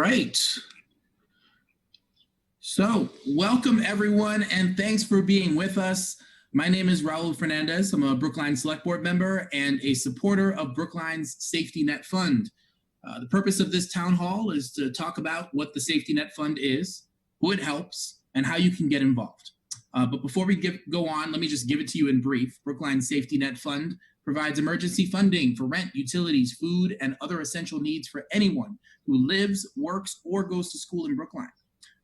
right. So welcome everyone and thanks for being with us. My name is Raul Fernandez. I'm a Brookline Select Board member and a supporter of Brookline's Safety Net Fund. The purpose of this town hall is to talk about what the Safety Net Fund is, who it helps, and how you can get involved. But before we go on, let me just give it to you in brief. Brookline's Safety Net Fund provides emergency funding for rent, utilities, food, and other essential needs for anyone who lives, works, or goes to school in Brookline.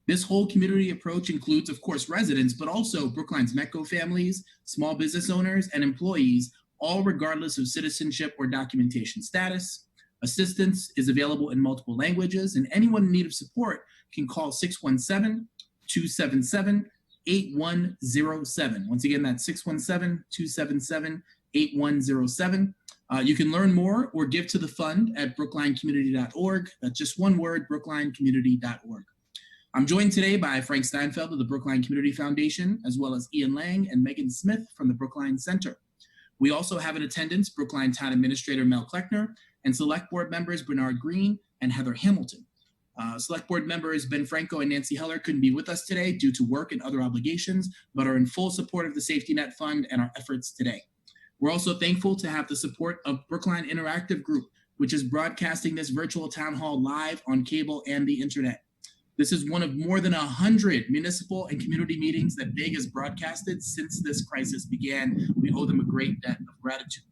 This whole community approach includes, of course, residents, but also Brookline's METCO families, small business owners, and employees, all regardless of citizenship or documentation status. Assistance is available in multiple languages, and anyone in need of support can call 617-277-8107. Once again, that's 617-277-8107. You can learn more or give to the fund at brooklinecommunity.org. That's just one word, brooklinecommunity.org. I'm joined today by Frank Steinfeld of the Brookline Community Foundation, as well as Ian Lang and Megan Smith from the Brookline Center. We also have in attendance Brookline Town Administrator Mel Kleckner and Select Board members Bernard Green and Heather Hamilton. Select Board members Ben Franco and Nancy Heller couldn't be with us today due to work and other obligations, but are in full support of the Safety Net Fund and our efforts today. We're also thankful to have the support of Brookline Interactive Group, which is broadcasting this virtual town hall live on cable and the internet. This is one of more than 100 municipal and community meetings that BIG has broadcasted since this crisis began. We owe them a great debt of gratitude.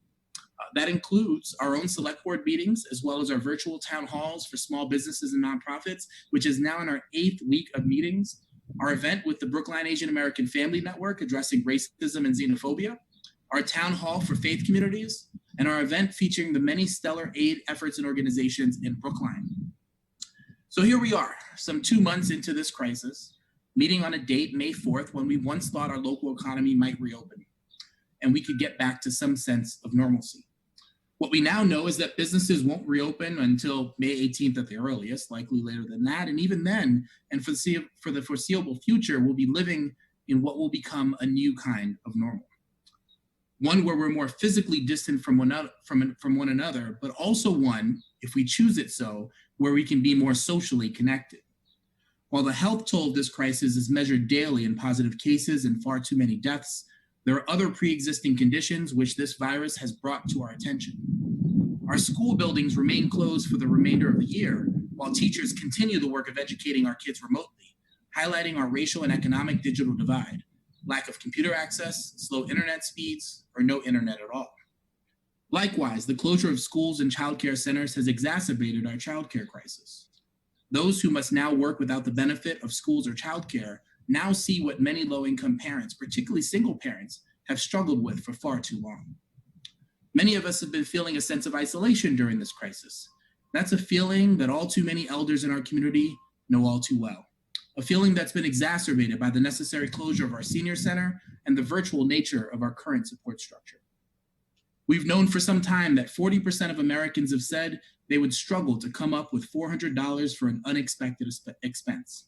That includes our own select board meetings, as well as our virtual town halls for small businesses and nonprofits, which is now in our 8th week of meetings, our event with the Brookline Asian American Family Network addressing racism and xenophobia, our town hall for faith communities, and our event featuring the many stellar aid efforts and organizations in Brookline. So here we are, some 2 months into this crisis, meeting on a date, May 4th, when we once thought our local economy might reopen, and we could get back to some sense of normalcy. What we now know is that businesses won't reopen until May 18th at the earliest, likely later than that, and even then, and for the foreseeable future, we'll be living in what will become a new kind of normal. One where we're more physically distant from one another, but also one, if we choose it so, where we can be more socially connected. While the health toll of this crisis is measured daily in positive cases and far too many deaths, there are other pre-existing conditions which this virus has brought to our attention. Our school buildings remain closed for the remainder of the year, while teachers continue the work of educating our kids remotely, highlighting our racial and economic digital divide, lack of computer access, slow internet speeds, or no internet at all. Likewise, the closure of schools and childcare centers has exacerbated our childcare crisis. Those who must now work without the benefit of schools or childcare now see what many low-income parents, particularly single parents, have struggled with for far too long. Many of us have been feeling a sense of isolation during this crisis. That's a feeling that all too many elders in our community know all too well. A feeling that's been exacerbated by the necessary closure of our senior center and the virtual nature of our current support structure. We've known for some time that 40% of Americans have said they would struggle to come up with $400 for an unexpected expense.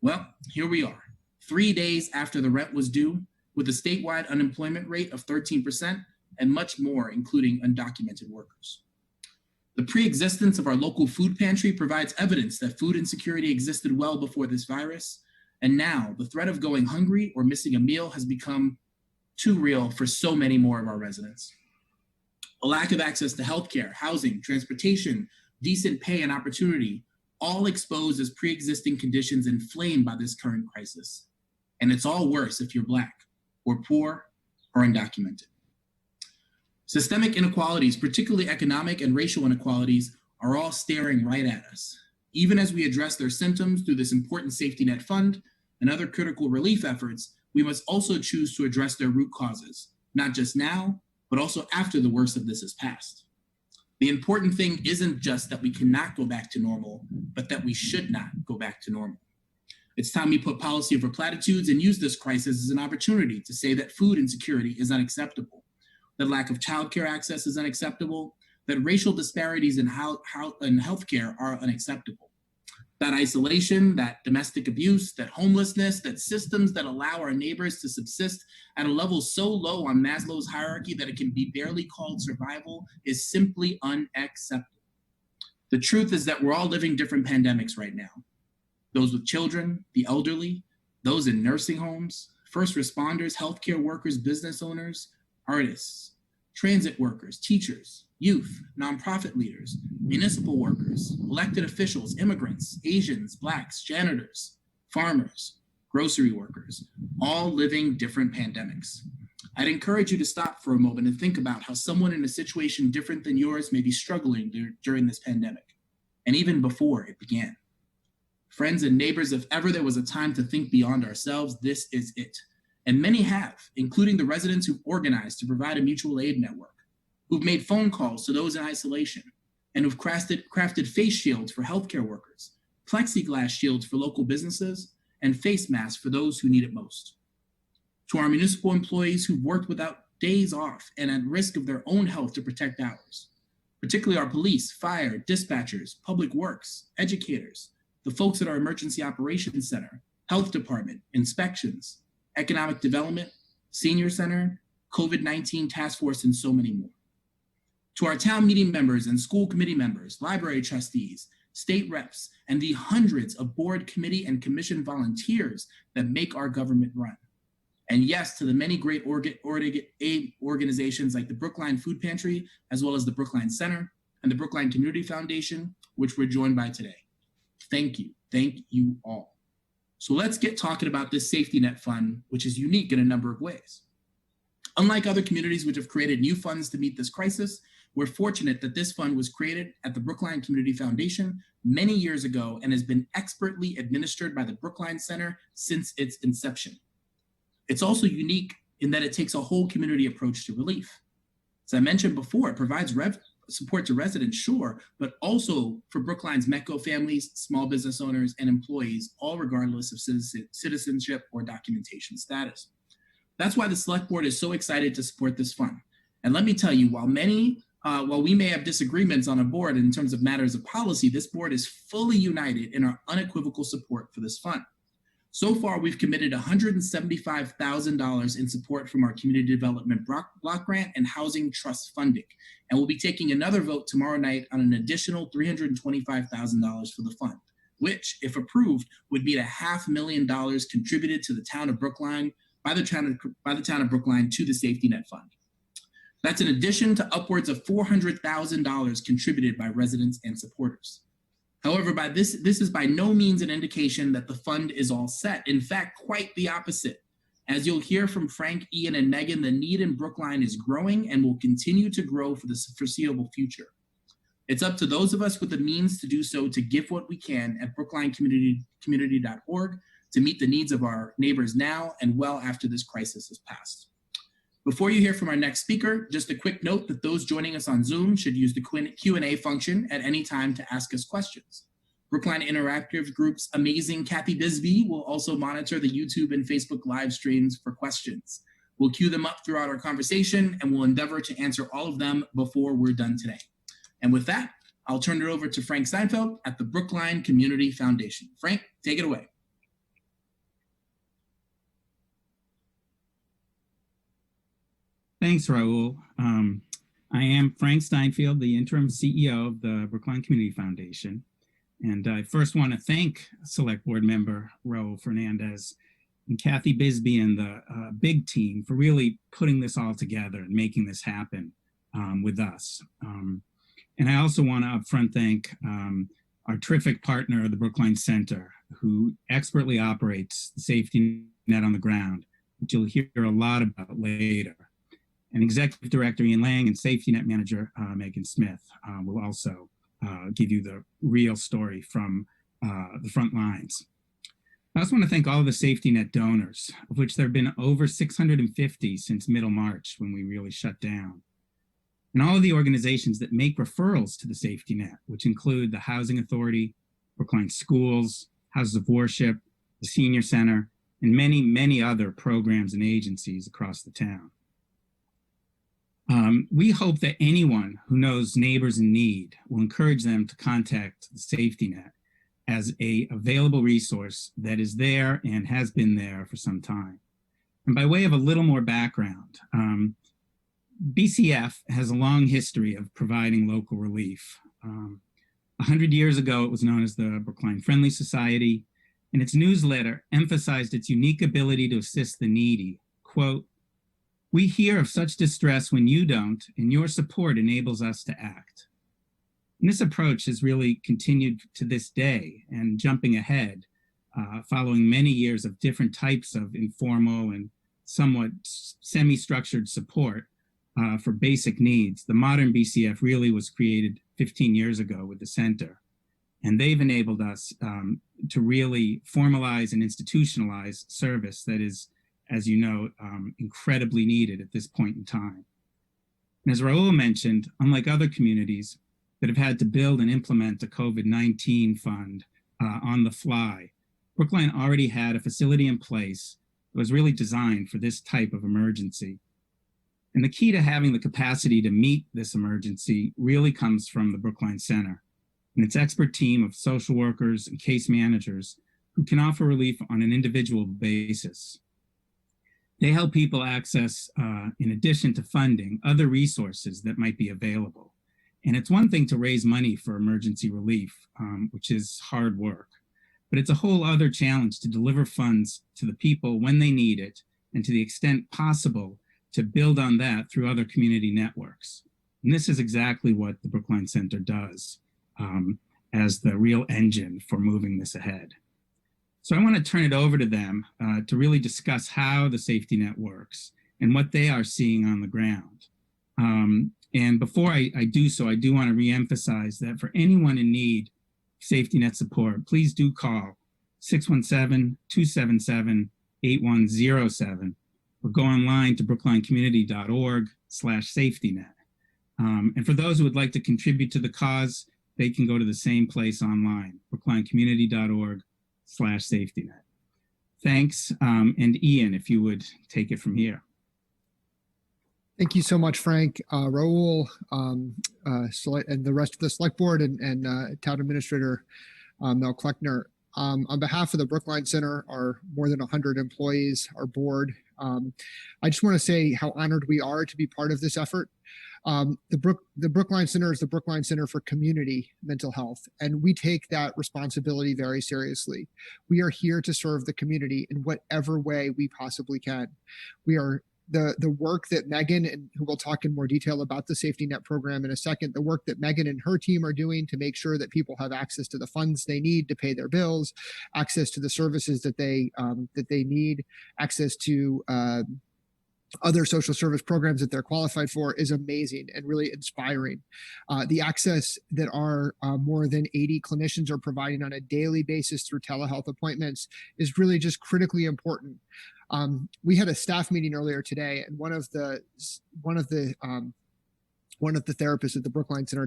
Well, here we are, 3 days after the rent was due, with a statewide unemployment rate of 13% and much more, including undocumented workers. The pre-existence of our local food pantry provides evidence that food insecurity existed well before this virus, and now the threat of going hungry or missing a meal has become too real for so many more of our residents. A lack of access to healthcare, housing, transportation, decent pay, and opportunity, all exposed as pre-existing conditions inflamed by this current crisis. And it's all worse if you're Black, or poor, or undocumented. Systemic inequalities, particularly economic and racial inequalities, are all staring right at us. Even as we address their symptoms through this important safety net fund and other critical relief efforts, we must also choose to address their root causes, not just now, but also after the worst of this has passed. The important thing isn't just that we cannot go back to normal, but that we should not go back to normal. It's time we put policy over platitudes and use this crisis as an opportunity to say that food insecurity is unacceptable, that lack of childcare access is unacceptable, that racial disparities in healthcare are unacceptable. That isolation, that domestic abuse, that homelessness, that systems that allow our neighbors to subsist at a level so low on Maslow's hierarchy that it can be barely called survival is simply unacceptable. The truth is that we're all living different pandemics right now. Those with children, the elderly, those in nursing homes, first responders, healthcare workers, business owners, artists, transit workers, teachers, youth, nonprofit leaders, municipal workers, elected officials, immigrants, Asians, Blacks, janitors, farmers, grocery workers, all living different pandemics. I'd encourage you to stop for a moment and think about how someone in a situation different than yours may be struggling during this pandemic, and even before it began. Friends and neighbors, if ever there was a time to think beyond ourselves, this is it. And many have, including the residents who've organized to provide a mutual aid network, who've made phone calls to those in isolation, and who've crafted face shields for healthcare workers, plexiglass shields for local businesses, and face masks for those who need it most. To our municipal employees who've worked without days off and at risk of their own health to protect ours, particularly our police, fire, dispatchers, public works, educators, the folks at our emergency operations center, health department, inspections, economic development, senior center, COVID-19 task force, and so many more. To our town meeting members and school committee members, library trustees, state reps, and the hundreds of board, committee, and commission volunteers that make our government run. And yes, to the many great aid organizations like the Brookline Food Pantry, as well as the Brookline Center and the Brookline Community Foundation, which we're joined by today. Thank you all. So let's get talking about this safety net fund, which is unique in a number of ways. Unlike other communities which have created new funds to meet this crisis, we're fortunate that this fund was created at the Brookline Community Foundation many years ago and has been expertly administered by the Brookline Center since its inception. It's also unique in that it takes a whole community approach to relief. As I mentioned before, it provides support to residents, sure, but also for Brookline's METCO families, small business owners, and employees, all regardless of citizenship or documentation status. That's why the Select Board is so excited to support this fund. And let me tell you, while we may have disagreements on a board in terms of matters of policy, this board is fully united in our unequivocal support for this fund. So far, we've committed $175,000 in support from our Community Development Block Grant and Housing Trust funding. And we'll be taking another vote tomorrow night on an additional $325,000 for the fund, which, if approved, would be $500,000 contributed to the town of Brookline by the town of Brookline to the Safety Net Fund. That's in addition to upwards of $400,000 contributed by residents and supporters. However, this is by no means an indication that the fund is all set. In fact, quite the opposite. As you'll hear from Frank, Ian, and Megan, the need in Brookline is growing and will continue to grow for the foreseeable future. It's up to those of us with the means to do so to give what we can at brooklinecommunity.org to meet the needs of our neighbors now and well after this crisis has passed. Before you hear from our next speaker, just a quick note that those joining us on Zoom should use the Q&A function at any time to ask us questions. Brookline Interactive Group's amazing Kathy Bisbee will also monitor the YouTube and Facebook live streams for questions. We'll queue them up throughout our conversation and we'll endeavor to answer all of them before we're done today. And with that, I'll turn it over to Frank Steinfeld at the Brookline Community Foundation. Frank, take it away. Thanks, Raul. I am Frank Steinfeld, the interim CEO of the Brookline Community Foundation. And I first want to thank Select Board member Raul Fernandez and Kathy Bisbee and the big team for really putting this all together and making this happen with us. And I also want to upfront thank our terrific partner, the Brookline Center, who expertly operates the safety net on the ground, which you'll hear a lot about later. And Executive Director Ian Lang and Safety Net Manager Megan Smith will also give you the real story from the front lines. I also want to thank all of the safety net donors, of which there have been over 650 since middle March when we really shut down. And all of the organizations that make referrals to the safety net, which include the Housing Authority, Brookline Schools, Houses of Worship, the Senior Center, and many, many other programs and agencies across the town. We hope that anyone who knows neighbors in need will encourage them to contact the safety net as an available resource that is there and has been there for some time. And by way of a little more background, BCF has a long history of providing local relief. 100 years ago, it was known as the Brookline Friendly Society, and its newsletter emphasized its unique ability to assist the needy. Quote, "We hear of such distress when you don't, and your support enables us to act." And this approach has really continued to this day, and jumping ahead, following many years of different types of informal and somewhat semi-structured support for basic needs, the modern BCF really was created 15 years ago with the center. And they've enabled us to really formalize and institutionalize service that is, as you know, incredibly needed at this point in time. And as Raul mentioned, unlike other communities that have had to build and implement a COVID-19 fund on the fly, Brookline already had a facility in place that was really designed for this type of emergency. And the key to having the capacity to meet this emergency really comes from the Brookline Center and its expert team of social workers and case managers who can offer relief on an individual basis. They help people access, in addition to funding, other resources that might be available. And it's one thing to raise money for emergency relief, which is hard work, but it's a whole other challenge to deliver funds to the people when they need it, and to the extent possible, to build on that through other community networks. And this is exactly what the Brookline Center does as the real engine for moving this ahead. So I want to turn it over to them to really discuss how the safety net works and what they are seeing on the ground. And before I do so, I do want to reemphasize that for anyone in need of safety net support, please do call 617-277-8107 or go online to brooklinecommunity.org/safetynet. And for those who would like to contribute to the cause, they can go to the same place online, brooklinecommunity.org/safetynet. Thanks. And Ian, if you would take it from here. Thank you so much, Frank, Raul, and the rest of the select board and town administrator, Mel Kleckner. On behalf of the Brookline Center, our more than 100 employees, our board, I just want to say how honored we are to be part of this effort. The Brookline Center is the Brookline Center for Community Mental Health, and we take that responsibility very seriously. We are here to serve the community in whatever way we possibly can. We are the work that Megan, and who will talk in more detail about the safety net program in a second, the work that Megan and her team are doing to make sure that people have access to the funds they need to pay their bills, access to the services that they need, access to other social service programs that they're qualified for, is amazing and really inspiring. The access that our more than 80 clinicians are providing on a daily basis through telehealth appointments is really just critically important. We had a staff meeting earlier today, and one of the therapists at the Brookline Center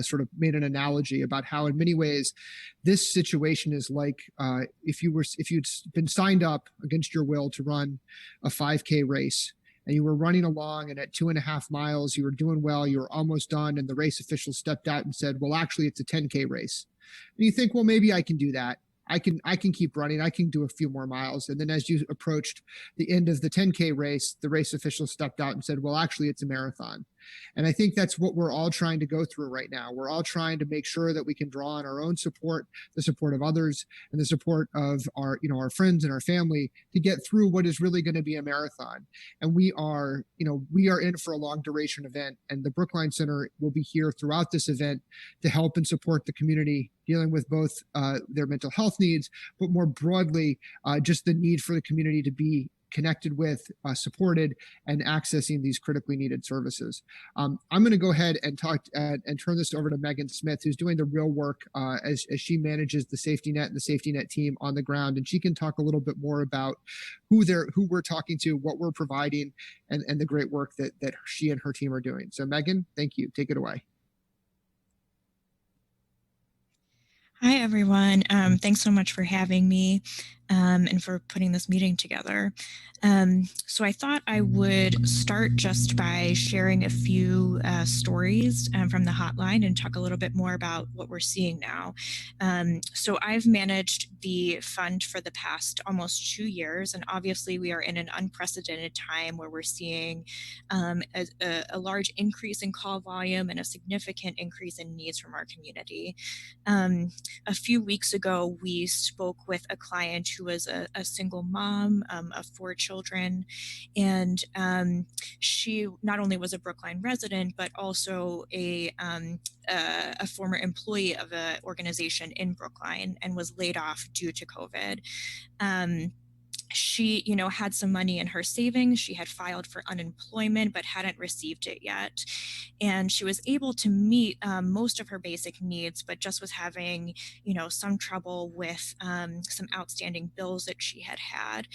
sort of made an analogy about how, in many ways, this situation is like if you'd been signed up against your will to run a 5K race, and you were running along, and at 2.5 miles, you were doing well, you were almost done, and the race official stepped out and said, "Well, actually, it's a 10K race." And you think, well, maybe I can do that. I can keep running. I can do a few more miles. And then as you approached the end of the 10K race, the race official stepped out and said, "Well, actually, it's a marathon." And I think that's what we're all trying to go through right now. We're all trying to make sure that we can draw on our own support, the support of others, and the support of our friends and our family to get through what is really going to be a marathon. And we are in for a long duration event, and the Brookline Center will be here throughout this event to help and support the community dealing with both their mental health needs, but more broadly, just the need for the community to be connected with, supported, and accessing these critically needed services. I'm going to go ahead and talk and turn this over to Megan Smith, who's doing the real work as she manages the safety net and the safety net team on the ground, and she can talk a little bit more about who we're talking to, what we're providing, and the great work that she and her team are doing. So Megan, thank you. Take it away. Hi, everyone. Thanks so much for having me. and for putting this meeting together. So I thought I would start just by sharing a few stories from the hotline and talk a little bit more about what we're seeing now. So I've managed the fund for the past almost 2 years, and obviously we are in an unprecedented time where we're seeing a large increase in call volume and a significant increase in needs from our community. A few weeks ago, we spoke with a client who was a single mom of 4 children, and she not only was a Brookline resident, but also a former employee of an organization in Brookline and was laid off due to COVID. She, had some money in her savings. She had filed for unemployment, but hadn't received it yet. And she was able to meet most of her basic needs, but just was having, some trouble with some outstanding bills that she had.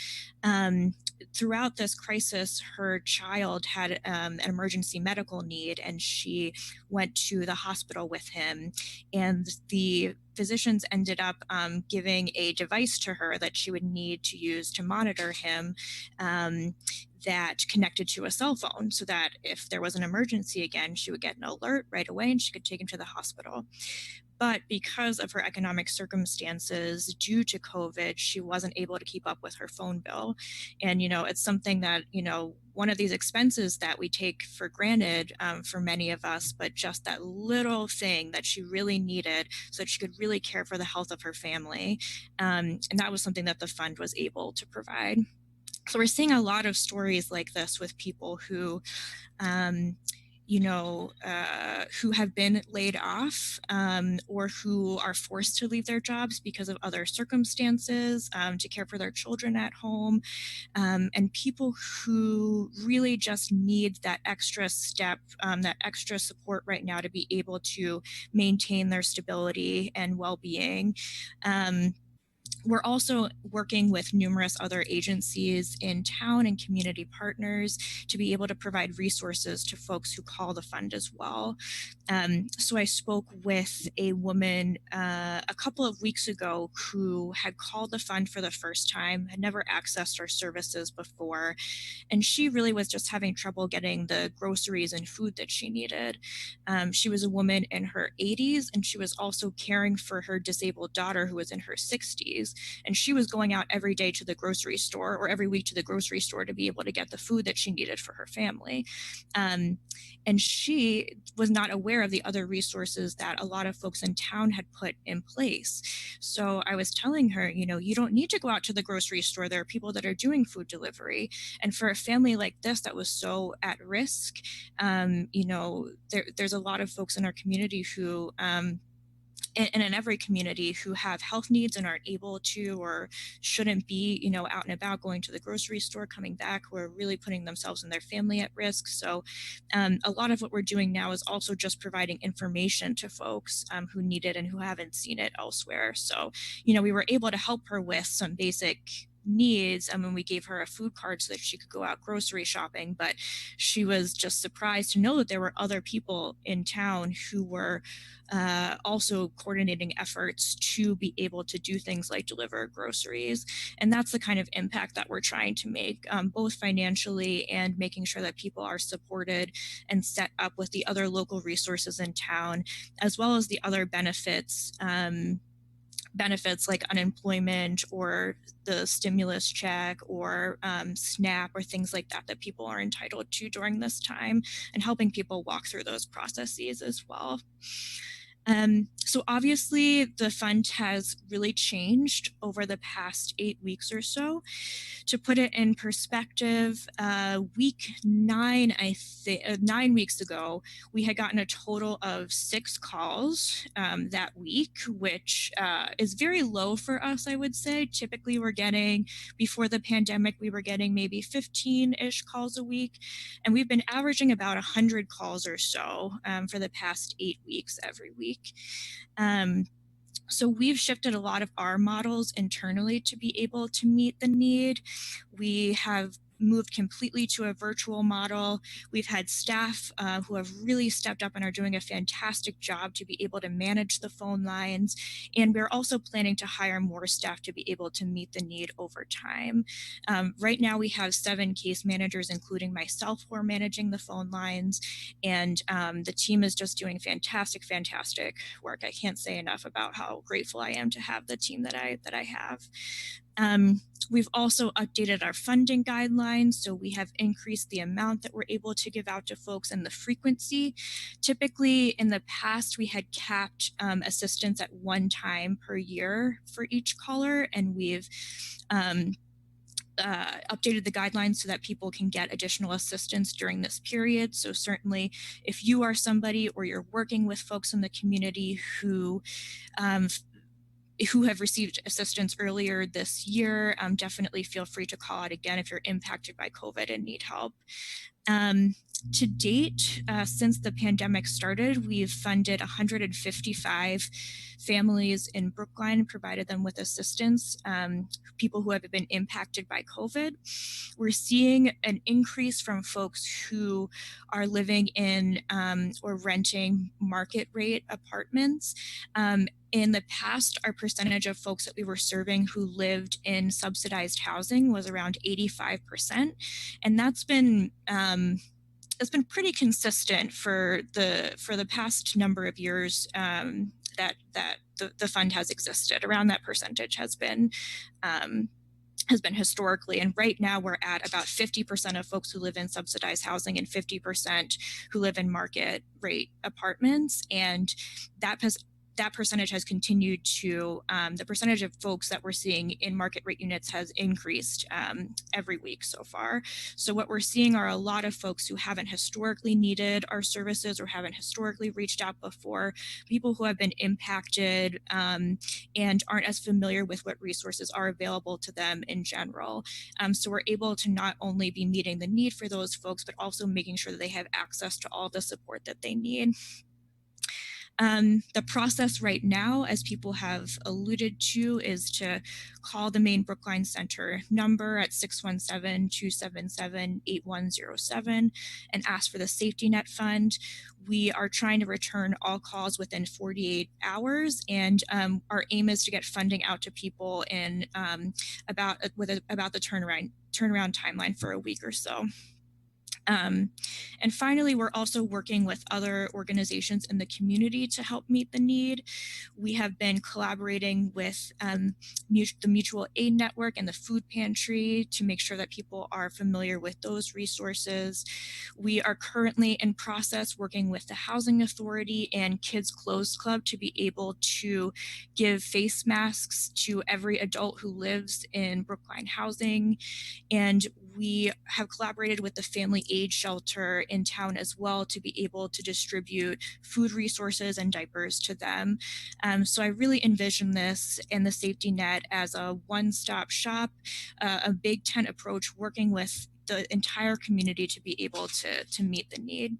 Throughout this crisis, her child had an emergency medical need, and she went to the hospital with him. And the physicians ended up giving a device to her that she would need to use to monitor him that connected to a cell phone, so that if there was an emergency again, she would get an alert right away and she could take him to the hospital. But because of her economic circumstances due to COVID, she wasn't able to keep up with her phone bill. And, it's something that, one of these expenses that we take for granted for many of us, but just that little thing that she really needed so that she could really care for the health of her family. And that was something that the fund was able to provide. So we're seeing a lot of stories like this with people who, who have been laid off or who are forced to leave their jobs because of other circumstances to care for their children at home, and people who really just need that extra step, that extra support right now to be able to maintain their stability and well-being. We're also working with numerous other agencies in town and community partners to be able to provide resources to folks who call the fund as well. So I spoke with a woman a couple of weeks ago who had called the fund for the first time, had never accessed our services before, and she really was just having trouble getting the groceries and food that she needed. She was a woman in her 80s, and she was also caring for her disabled daughter who was in her 60s. And she was going out every day to the grocery store, or every week to the grocery store, to be able to get the food that she needed for her family. And she was not aware of the other resources that a lot of folks in town had put in place. So I was telling her, you don't need to go out to the grocery store. There are people that are doing food delivery. And for a family like this that was so at risk, there's a lot of folks in our community who and in every community who have health needs and aren't able to or shouldn't be, out and about going to the grocery store, coming back, who are really putting themselves and their family at risk. So a lot of what we're doing now is also just providing information to folks who need it and who haven't seen it elsewhere. So, we were able to help her with some basic needs. And when we gave her a food card so that she could go out grocery shopping, but she was just surprised to know that there were other people in town who were also coordinating efforts to be able to do things like deliver groceries. And that's the kind of impact that we're trying to make, both financially and making sure that people are supported and set up with the other local resources in town, as well as the other benefits like unemployment or the stimulus check or SNAP or things like that people are entitled to during this time, and helping people walk through those processes as well. So obviously the fund has really changed over the past 8 weeks or so. To put it in perspective, week 9, 9 weeks ago, we had gotten a total of 6 calls that week, which is very low for us, I would say. Typically we're getting, before the pandemic, we were getting maybe 15-ish calls a week. And we've been averaging about 100 calls or so for the past 8 weeks every week. So we've shifted a lot of our models internally to be able to meet the need. We have moved completely to a virtual model. We've had staff who have really stepped up and are doing a fantastic job to be able to manage the phone lines. And we're also planning to hire more staff to be able to meet the need over time. Right now we have 7 case managers, including myself, who are managing the phone lines. And the team is just doing fantastic work. I can't say enough about how grateful I am to have the team that I have. We've also updated our funding guidelines, so we have increased the amount that we're able to give out to folks and the frequency. Typically, in the past, we had capped assistance at 1 time per year for each caller, and we've updated the guidelines so that people can get additional assistance during this period. So certainly, if you are somebody or you're working with folks in the community who have received assistance earlier this year, definitely feel free to call out again if you're impacted by COVID and need help. To date, since the pandemic started, we've funded 155 families in Brookline, provided them with assistance, people who have been impacted by COVID. We're seeing an increase from folks who are living in or renting market rate apartments. In the past, our percentage of folks that we were serving who lived in subsidized housing was around 85%, and that's been pretty consistent for the past number of years that the fund has existed. Around that percentage has been historically, and right now we're at about 50% of folks who live in subsidized housing and 50% who live in market rate apartments, and that percentage has continued to, the percentage of folks that we're seeing in market rate units has increased every week so far. So what we're seeing are a lot of folks who haven't historically needed our services or haven't historically reached out before, people who have been impacted and aren't as familiar with what resources are available to them in general. So we're able to not only be meeting the need for those folks, but also making sure that they have access to all the support that they need. The process right now, as people have alluded to, is to call the main Brookline Center number at 617-277-8107 and ask for the safety net fund. We are trying to return all calls within 48 hours, and our aim is to get funding out to people in about the turnaround timeline for a week or so. And finally, we're also working with other organizations in the community to help meet the need. We have been collaborating with the Mutual Aid Network and the Food Pantry to make sure that people are familiar with those resources. We are currently in process working with the Housing Authority and Kids Clothes Club to be able to give face masks to every adult who lives in Brookline housing. And we have collaborated with the Family Aid Shelter in town as well to be able to distribute food resources and diapers to them. So I really envision this and the safety net as a one-stop shop, a big tent approach, working with the entire community to be able to meet the need.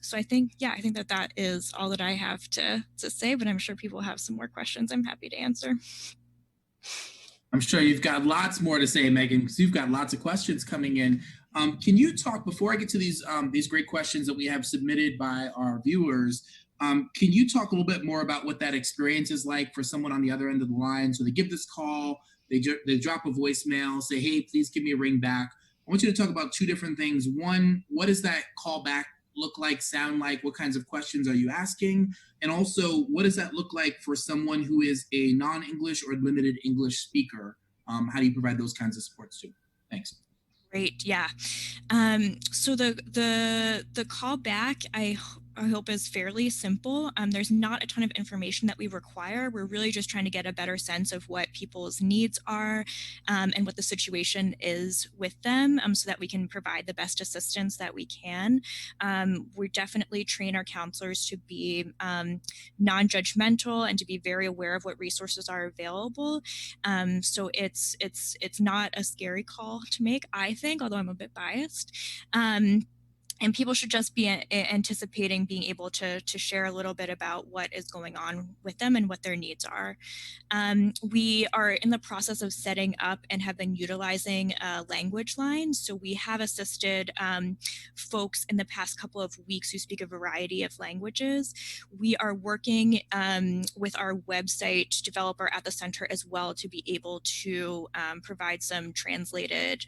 So I think that is all that I have to say, but I'm sure people have some more questions I'm happy to answer. I'm sure you've got lots more to say, Megan, because you've got lots of questions coming in. Can you talk, before I get to these great questions that we have submitted by our viewers, can you talk a little bit more about what that experience is like for someone on the other end of the line? So they give this call, they drop a voicemail, say, hey, please give me a ring back. I want you to talk about 2 different things. One, what does that call back look like, sound like? What kinds of questions are you asking? And also, what does that look like for someone who is a non-English or limited English speaker? How do you provide those kinds of supports too? Thanks. Great, yeah. So the call back, I hope is fairly simple. There's not a ton of information that we require. We're really just trying to get a better sense of what people's needs are and what the situation is with them so that we can provide the best assistance that we can. We definitely train our counselors to be non-judgmental and to be very aware of what resources are available. So it's not a scary call to make, I think, although I'm a bit biased. and people should just be anticipating being able to share a little bit about what is going on with them and what their needs are. We are in the process of setting up and have been utilizing a language line. So we have assisted folks in the past couple of weeks who speak a variety of languages. We are working with our website developer at the center as well to be able to provide some translated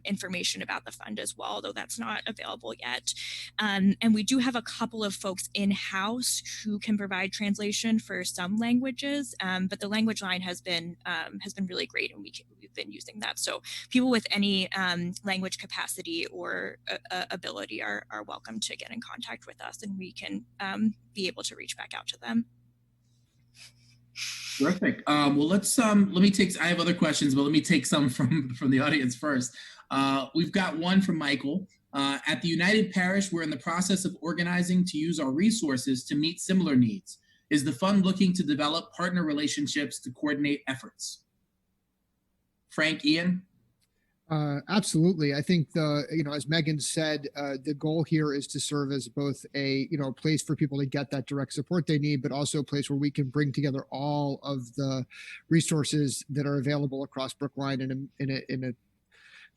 information about the fund as well, though that's not available yet. And we do have a couple of folks in-house who can provide translation for some languages, but the language line has been really great, and we've been using that. So people with any language capacity or ability are welcome to get in contact with us, and we can be able to reach back out to them. Terrific. Well, let me take, I have other questions, but let me take some from the audience first. We've got one from Michael. At the United Parish, we're in the process of organizing to use our resources to meet similar needs. Is the fund looking to develop partner relationships to coordinate efforts? Frank, Ian? Absolutely. I think as Megan said, the goal here is to serve as both a place for people to get that direct support they need, but also a place where we can bring together all of the resources that are available across Brookline in a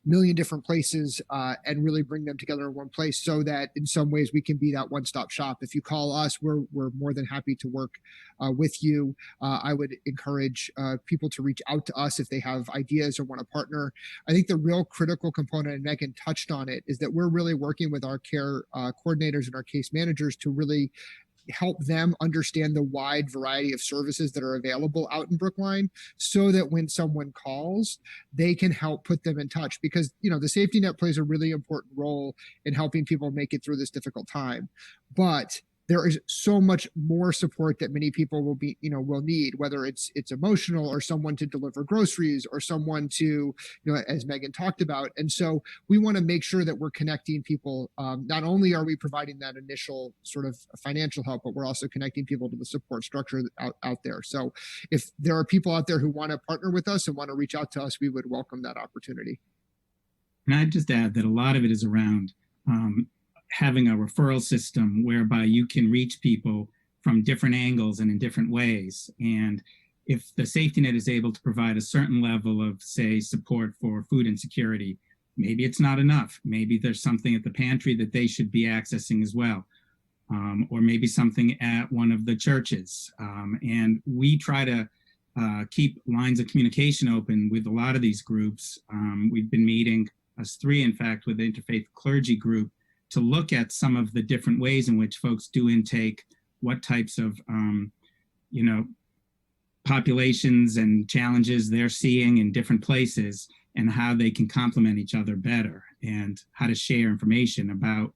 million different places and really bring them together in one place, so that in some ways we can be that one-stop shop. If you call us, we're more than happy to work with you. I would encourage people to reach out to us if they have ideas or want to partner. I think the real critical component, and Megan touched on it, is that we're really working with our care coordinators and our case managers to really help them understand the wide variety of services that are available out in Brookline, so that when someone calls, they can help put them in touch, because the safety net plays a really important role in helping people make it through this difficult time. But there is so much more support that many people will need, whether it's emotional, or someone to deliver groceries, or someone to, as Megan talked about. And so we want to make sure that we're connecting people. Not only are we providing that initial sort of financial help, but we're also connecting people to the support structure out there. So if there are people out there who want to partner with us and want to reach out to us, we would welcome that opportunity. And I'd just add that a lot of it is around having a referral system whereby you can reach people from different angles and in different ways. And if the safety net is able to provide a certain level of, say, support for food insecurity, maybe it's not enough. Maybe there's something at the pantry that they should be accessing as well. Or maybe something at one of the churches. And we try to keep lines of communication open with a lot of these groups. We've been meeting, us three, in fact, with the Interfaith Clergy Group, to look at some of the different ways in which folks do intake, what types of, populations and challenges they're seeing in different places, and how they can complement each other better, and how to share information about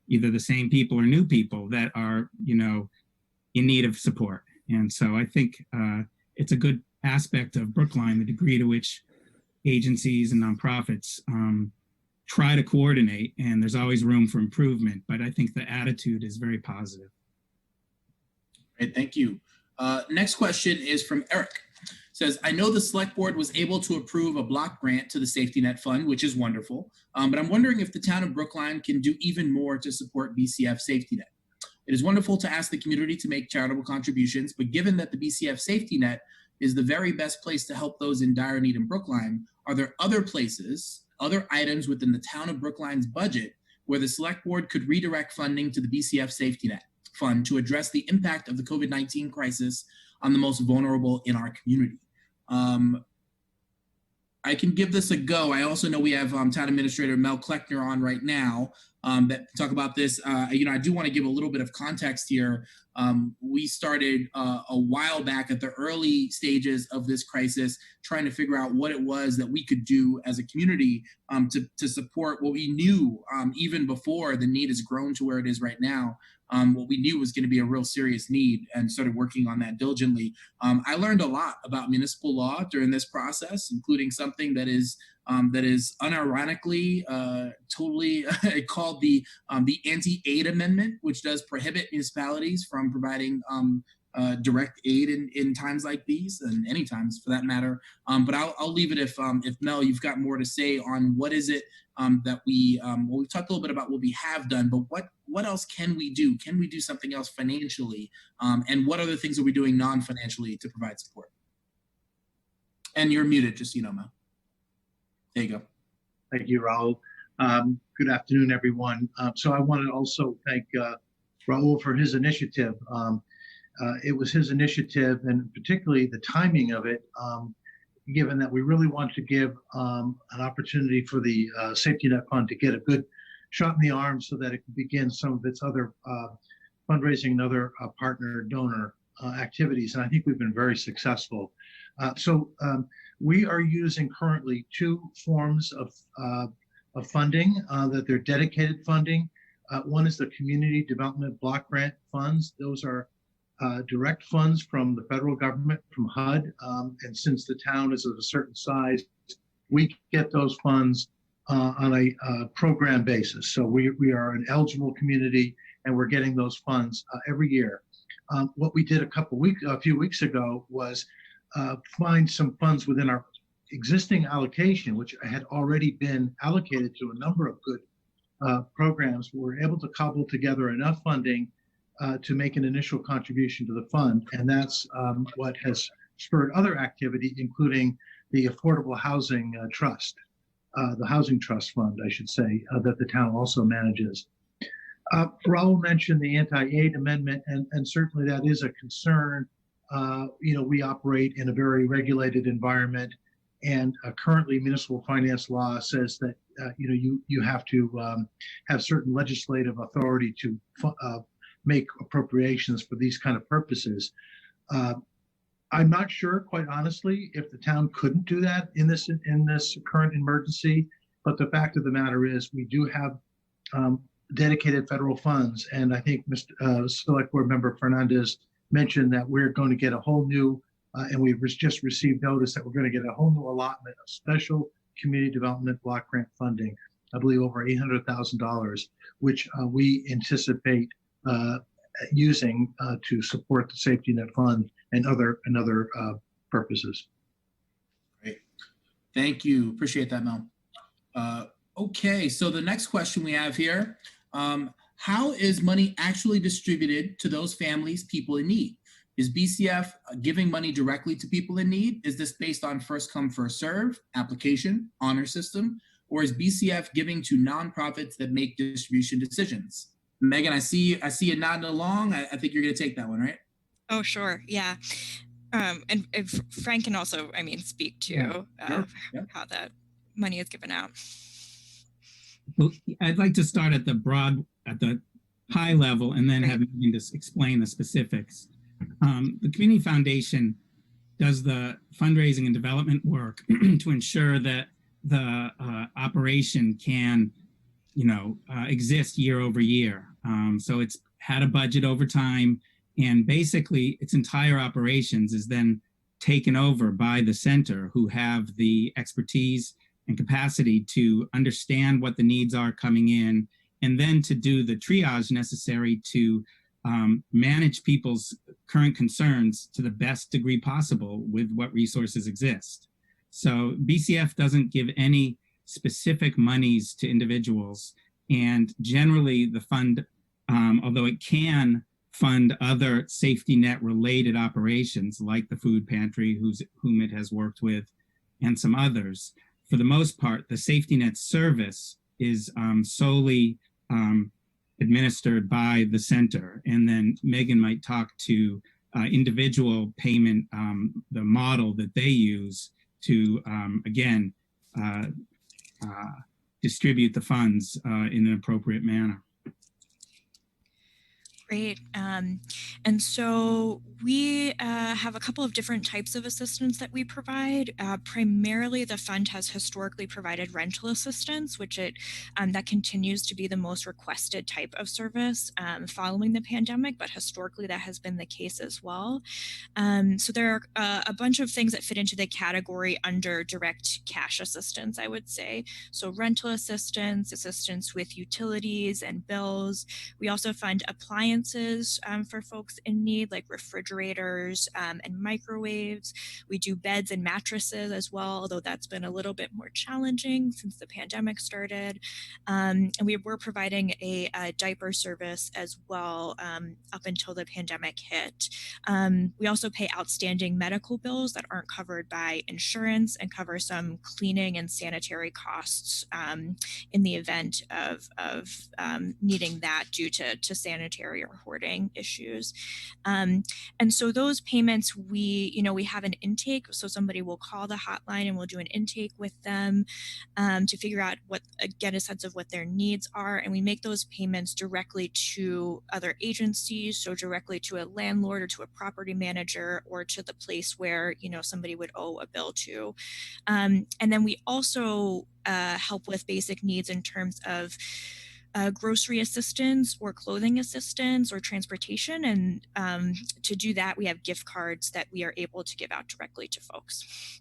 either the same people or new people that are, in need of support. And so I think it's a good aspect of Brookline, the degree to which agencies and nonprofits try to coordinate, and there's always room for improvement, but I think the attitude is very positive. Great, thank you. Next question is from Eric. It says, I know the select board was able to approve a block grant to the Safety Net Fund, which is wonderful, but I'm wondering if the town of Brookline can do even more to support BCF Safety Net. It is wonderful to ask the community to make charitable contributions, but given that the BCF Safety Net is the very best place to help those in dire need in Brookline, are there other places, other items within the town of Brookline's budget where the select board could redirect funding to the BCF Safety Net Fund to address the impact of the COVID-19 crisis on the most vulnerable in our community? I can give this a go. I also know we have Town Administrator Mel Kleckner on right now that talk about this. I do want to give a little bit of context here. We started a while back at the early stages of this crisis, trying to figure out what it was that we could do as a community to support what we knew even before the need has grown to where it is right now. What we knew was going to be a real serious need, and started working on that diligently. I learned a lot about municipal law during this process, including something that is unironically totally called the Anti-Aid Amendment, which does prohibit municipalities from providing direct aid in times like these, and any times for that matter. But I'll leave it if Mel, you've got more to say on what is it that we well, we've talked a little bit about what we have done, but what else can we do? Can we do something else financially? And what other things are we doing non-financially to provide support? And you're muted, just so you know, Mel. There you go. Thank you, Raul. Good afternoon, everyone. So I want to also thank Raul for his initiative. It was his initiative, and particularly the timing of it, given that we really want to give an opportunity for the Safety Net Fund to get a good shot in the arm so that it can begin some of its other fundraising and other partner donor activities. And I think we've been very successful. So we are using currently two forms of funding that they're dedicated funding. One is the Community Development Block Grant Funds. Those are direct funds from the federal government, from HUD. And since the town is of a certain size, we get those funds on a program basis. So we are an eligible community, and we're getting those funds every year. What we did a few weeks ago was find some funds within our existing allocation, which had already been allocated to a number of good programs. We were able to cobble together enough funding to make an initial contribution to the fund. And that's what has spurred other activity, including the Affordable Housing Trust, the Housing Trust Fund, I should say, that the town also manages. Raul mentioned the anti-aid amendment, and certainly that is a concern. We operate in a very regulated environment, and currently municipal finance law says that you have to have certain legislative authority to make appropriations for these kind of purposes. I'm not sure, quite honestly, if the town couldn't do that in this current emergency. But the fact of the matter is, we do have dedicated federal funds, and I think Mr. Select Board Member Fernandez mentioned that we're going to get a whole new, and we've just received notice that we're going to get a whole new allotment of special community development block grant funding. I believe over $800,000, which we anticipate using to support the Safety Net Fund and other purposes. Great, thank you. Appreciate that, Mel. Okay, so the next question we have here: how is money actually distributed to those families, people in need? Is BCF giving money directly to people in need? Is this based on first come, first serve application, honor system, or is BCF giving to nonprofits that make distribution decisions? Megan, I see you nodding along. I think you're going to take that one, right? Oh, sure. Yeah. And if Frank can also, speak to how that money is given out. Well, I'd like to start at the high level, and then have Megan just explain the specifics. The Community Foundation does the fundraising and development work to ensure that the operation can, exist year over year. So it's had a budget over time, and basically its entire operations is then taken over by the center, who have the expertise and capacity to understand what the needs are coming in, and then to do the triage necessary to manage people's current concerns to the best degree possible with what resources exist. So BCF doesn't give any specific monies to individuals, and generally the fund, although it can fund other safety net related operations like the food pantry, whom it has worked with, and some others, for the most part, the safety net service is solely administered by the center. And then Megan might talk to individual payment, the model that they use to, again, distribute the funds in an appropriate manner. Great. And so we have a couple of different types of assistance that we provide. Primarily, the fund has historically provided rental assistance, which that continues to be the most requested type of service following the pandemic, but historically that has been the case as well. So there are a bunch of things that fit into the category under direct cash assistance, I would say. So rental assistance, assistance with utilities and bills. We also fund appliances for folks in need, like refrigerators refrigerators and microwaves. We do beds and mattresses as well, although that's been a little bit more challenging since the pandemic started. And we were providing a diaper service as well up until the pandemic hit. We also pay outstanding medical bills that aren't covered by insurance and cover some cleaning and sanitary costs in the event of needing that due to sanitary or hoarding issues. And so those payments, we have an intake. So somebody will call the hotline and we'll do an intake with them to figure out get a sense of what their needs are. And we make those payments directly to other agencies. So directly to a landlord or to a property manager or to the place where, somebody would owe a bill to. And then we also help with basic needs in terms of grocery assistance or clothing assistance or transportation. And to do that, we have gift cards that we are able to give out directly to folks.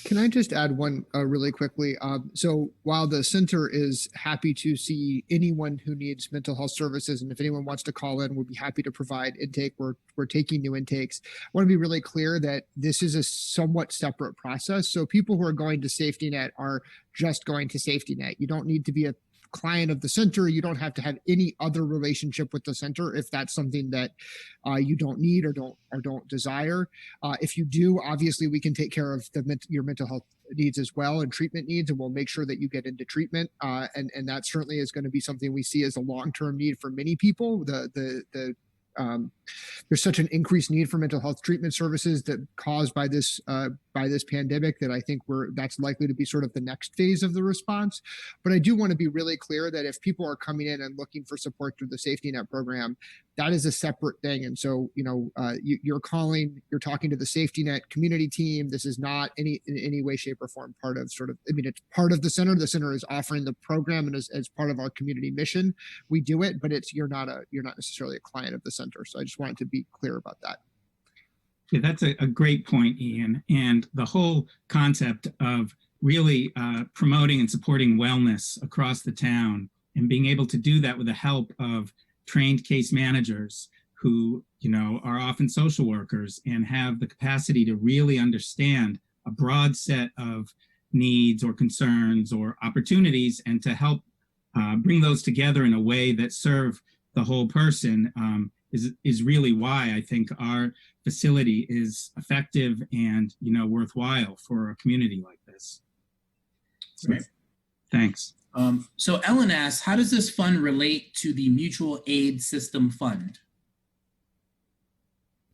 Can I just add one really quickly? So while the center is happy to see anyone who needs mental health services, and if anyone wants to call in, we'll be happy to provide intake. We're taking new intakes. I want to be really clear that this is a somewhat separate process. So people who are going to Safety Net are just going to Safety Net. You don't need to be a client of the center. You don't have to have any other relationship with the center if that's something that you don't need or don't desire. If you do, obviously we can take care of your mental health needs as well and treatment needs, and we'll make sure that you get into treatment. And that certainly is going to be something we see as a long-term need for many people. There's such an increased need for mental health treatment services that caused by this pandemic that I think that's likely to be sort of the next phase of the response. But I do want to be really clear that if people are coming in and looking for support through the Safety Net program, that is a separate thing. And so, you're talking to the Safety Net community team. This is not in any way, shape, or form part of it's part of the center. The center is offering the program, and as part of our community mission, we do it, but you're not necessarily a client of the center. So I just wanted to be clear about that. Yeah, that's a great point, Ian. And the whole concept of really promoting and supporting wellness across the town and being able to do that with the help of trained case managers who, are often social workers and have the capacity to really understand a broad set of needs or concerns or opportunities and to help bring those together in a way that serve the whole person is really why I think our facility is effective and, worthwhile for a community like this. Great. Thanks. So Ellen asks, how does this fund relate to the Mutual Aid System Fund?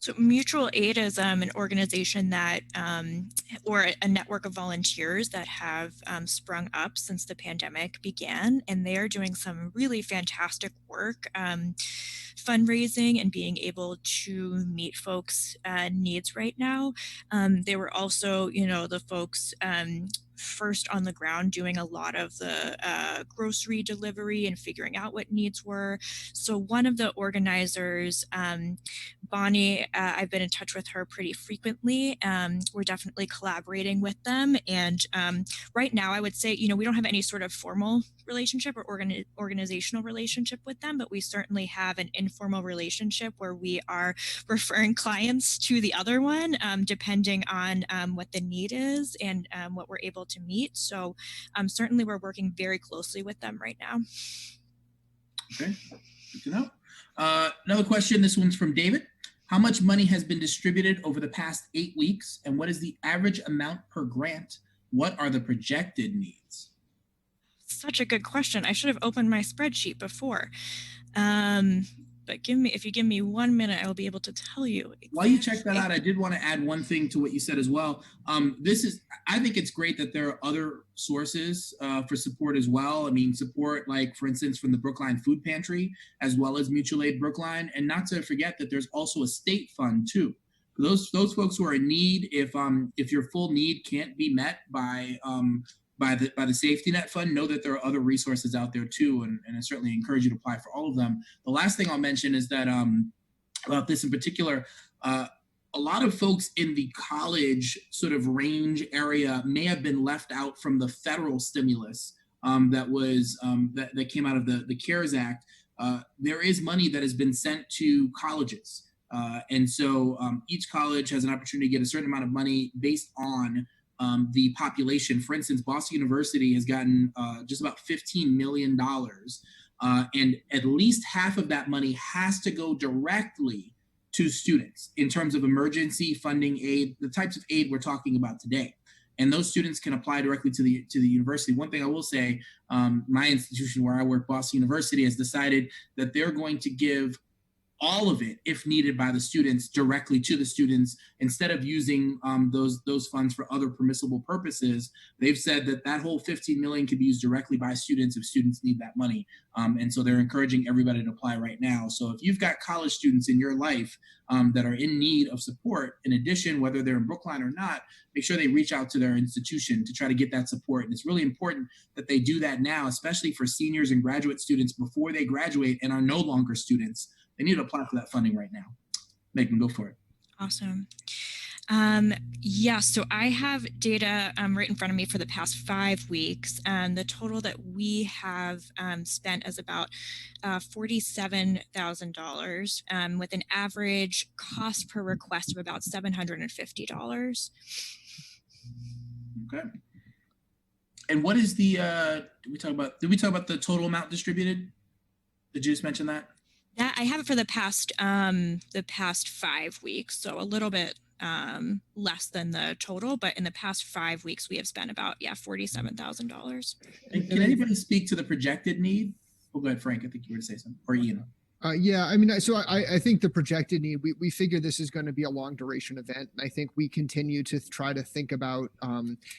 So Mutual Aid is an organization that, or a network of volunteers that have sprung up since the pandemic began, and they are doing some really fantastic work fundraising and being able to meet folks' needs right now. They were also, the folks first on the ground doing a lot of the grocery delivery and figuring out what needs were. So one of the organizers, Bonnie, I've been in touch with her pretty frequently. We're definitely collaborating with them. And right now, I would say, we don't have any sort of formal relationship or organizational relationship with them, but we certainly have an informal relationship where we are referring clients to the other one, depending on what the need is and what we're able to meet. So certainly we're working very closely with them right now. Okay, good to know. Another question, this one's from David. How much money has been distributed over the past 8 weeks, and what is the average amount per grant? What are the projected needs? Such a good question. I should have opened my spreadsheet before. But if you give me 1 minute, I will be able to tell you. Exactly. While you check that out, I did want to add one thing to what you said as well. I think it's great that there are other sources for support as well. I mean, support like, for instance, from the Brookline Food Pantry, as well as Mutual Aid Brookline, and not to forget that there's also a state fund too. For those folks who are in need, if your full need can't be met by the Safety Net Fund, know that there are other resources out there too, and I certainly encourage you to apply for all of them. The last thing I'll mention is that about this in particular, a lot of folks in the college sort of range area may have been left out from the federal stimulus that came out of the CARES Act. There is money that has been sent to colleges And so each college has an opportunity to get a certain amount of money based on the population. For instance, Boston University has gotten just about $15 million. And at least half of that money has to go directly to students in terms of emergency funding aid, the types of aid we're talking about today. And those students can apply directly to the university. One thing I will say, my institution where I work, Boston University, has decided that they're going to give all of it, if needed by the students, directly to the students instead of using those funds for other permissible purposes. They've said that that whole 15 million can be used directly by students if students need that money. And so they're encouraging everybody to apply right now. So if you've got college students in your life that are in need of support, in addition, whether they're in Brookline or not, make sure they reach out to their institution to try to get that support. And it's really important that they do that now, especially for seniors and graduate students before they graduate and are no longer students. They need to apply for that funding right now. Megan, go for it. Awesome. Yeah, so I have data right in front of me for the past 5 weeks, and the total that we have spent is about $47,000 with an average cost per request of about $750. Okay. And what is the, did we talk about the total amount distributed? Did you just mention that? That I have it for the past 5 weeks, so a little bit less than the total, but in the past 5 weeks we have spent about $47,000. Can anybody speak to the projected need? Oh, go ahead, Frank. I think you were to say something, or Ian. Yeah, I mean, so I think the projected need, we figure this is going to be a long duration event. And I think we continue to try to think about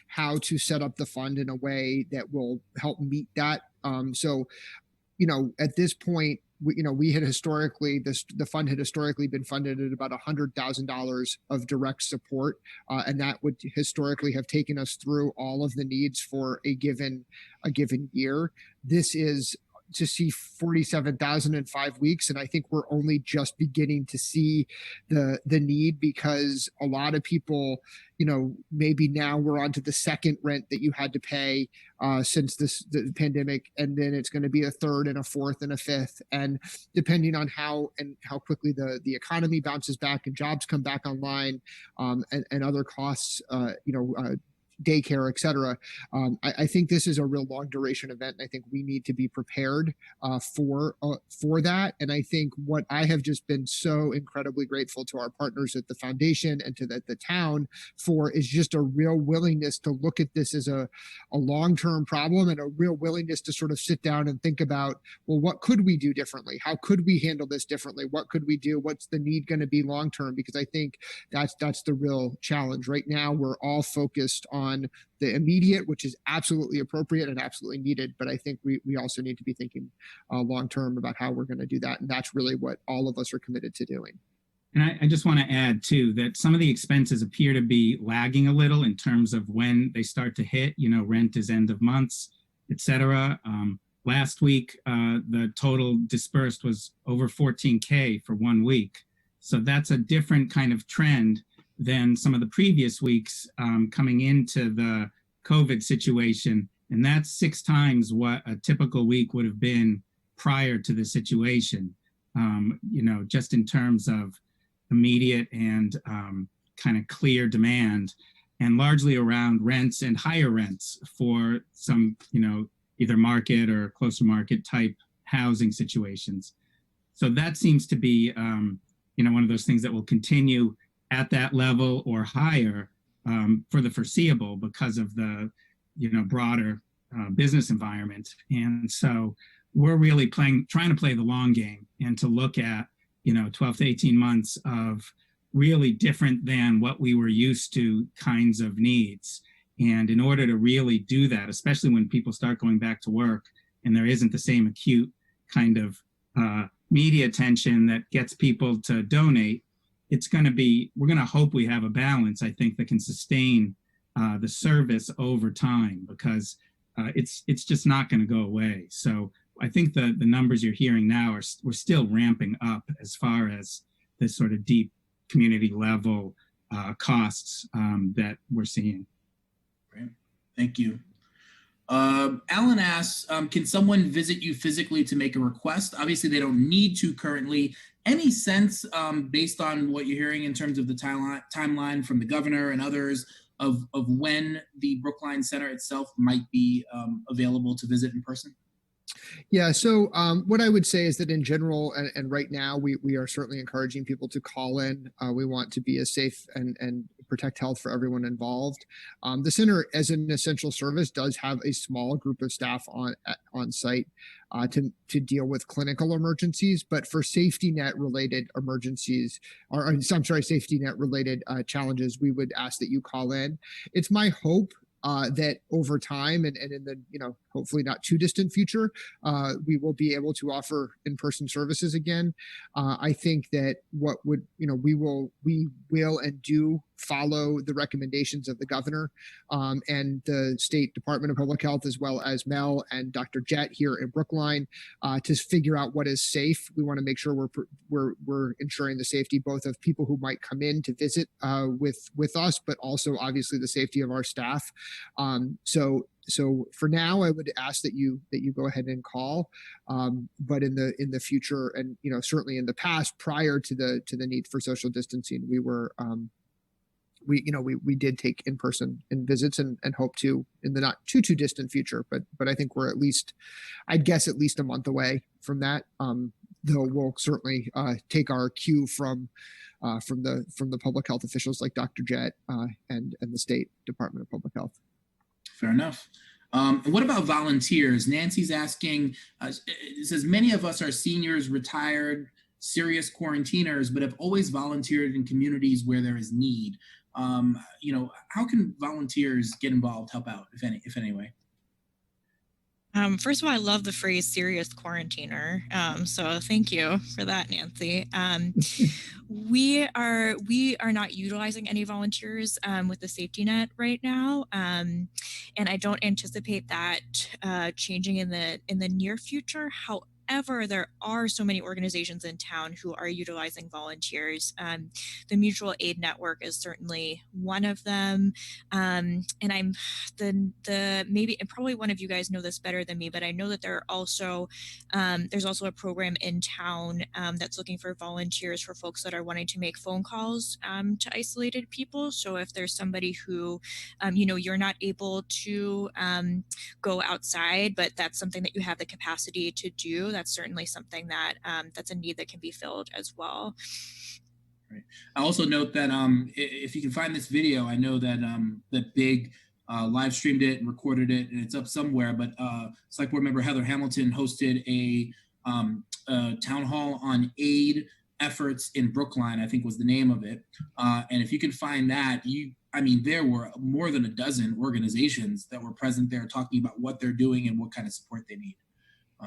how to set up the fund in a way that will help meet that. So, at this point, we had historically, the fund had historically been funded at about $100,000 of direct support. And that would historically have taken us through all of the needs for a given year. This is to see 47,000 in 5 weeks. And I think we're only just beginning to see the need, because a lot of people, maybe now we're on to the second rent that you had to pay since the pandemic. And then it's going to be a third and a fourth and a fifth. And depending on how quickly the economy bounces back and jobs come back online, and other costs, daycare, et cetera. I think this is a real long duration event. And I think we need to be prepared for that. And I think what I have just been so incredibly grateful to our partners at the foundation and to the town for is just a real willingness to look at this as a long-term problem, and a real willingness to sort of sit down and think about, well, what could we do differently? How could we handle this differently? What could we do? What's the need going to be long-term? Because I think that's the real challenge. Right now, we're all focused on the immediate, which is absolutely appropriate and absolutely needed. But I think we also need to be thinking long-term about how we're going to do that. And that's really what all of us are committed to doing. And I just want to add, too, that some of the expenses appear to be lagging a little in terms of when they start to hit. Rent is end of months, et cetera. Last week, the total dispersed was over $14K for 1 week. So that's a different kind of trend than some of the previous weeks coming into the COVID situation. And that's 6 times what a typical week would have been prior to the situation, just in terms of immediate and kind of clear demand, and largely around rents and higher rents for some, either market or closer market type housing situations. So that seems to be, one of those things that will continue at that level or higher for the foreseeable because of the, broader business environment. And so we're really trying to play the long game and to look at, 12 to 18 months of really different than what we were used to kinds of needs. And in order to really do that, especially when people start going back to work and there isn't the same acute kind of media attention that gets people to donate, we're going to hope we have a balance, I think, that can sustain the service over time, because it's just not going to go away. So I think the numbers you're hearing now we're still ramping up as far as this sort of deep community level costs that we're seeing. Great. Thank you. Alan asks, can someone visit you physically to make a request? Obviously, they don't need to currently. Any sense, based on what you're hearing in terms of the timeline from the governor and others, of when the Brookline Center itself might be available to visit in person? Yeah, so what I would say is that in general, and right now, we are certainly encouraging people to call in. We want to be as safe and protect health for everyone involved. The center, as an essential service, does have a small group of staff on site to deal with clinical emergencies, but for safety net related emergencies, or I'm sorry, safety net related challenges, we would ask that you call in. It's my hope that over time and in the hopefully not too distant future, we will be able to offer in-person services again. I think that we will and do follow the recommendations of the governor and the state Department of Public Health, as well as Mel and Dr. Jett here in Brookline, to figure out what is safe. We want to make sure we're ensuring the safety both of people who might come in to visit with us, but also obviously the safety of our staff. So for now, I would ask that you go ahead and call. But in the future, and certainly in the past, prior to the need for social distancing, we did take in-person visits and hope to in the not too distant future. But I think we're I'd guess at least a month away from that. Though we'll certainly take our cue from the public health officials like Dr. Jett and the state Department of Public Health. Fair enough. And what about volunteers? Nancy's asking, it says, many of us are seniors, retired, serious quarantiners, but have always volunteered in communities where there is need. How can volunteers get involved, help out, if any way? First of all, I love the phrase serious quarantiner. So thank you for that, Nancy. We are not utilizing any volunteers with the safety net right now. And I don't anticipate that changing in the near future. However, there are so many organizations in town who are utilizing volunteers. The Mutual Aid Network is certainly one of them. And I'm maybe, and probably one of you guys know this better than me, but I know that there's also a program in town that's looking for volunteers for folks that are wanting to make phone calls to isolated people. So if there's somebody who, you're not able to go outside, but that's something that you have the capacity to do, that's certainly something that that's a need that can be filled as well. Right. I also note that if you can find this video, I know that that Big live streamed it and recorded it, and it's up somewhere. But Select Board Member Heather Hamilton hosted a town hall on aid efforts in Brookline, I think was the name of it. And if you can find that, there were more than a dozen organizations that were present there talking about what they're doing and what kind of support they need.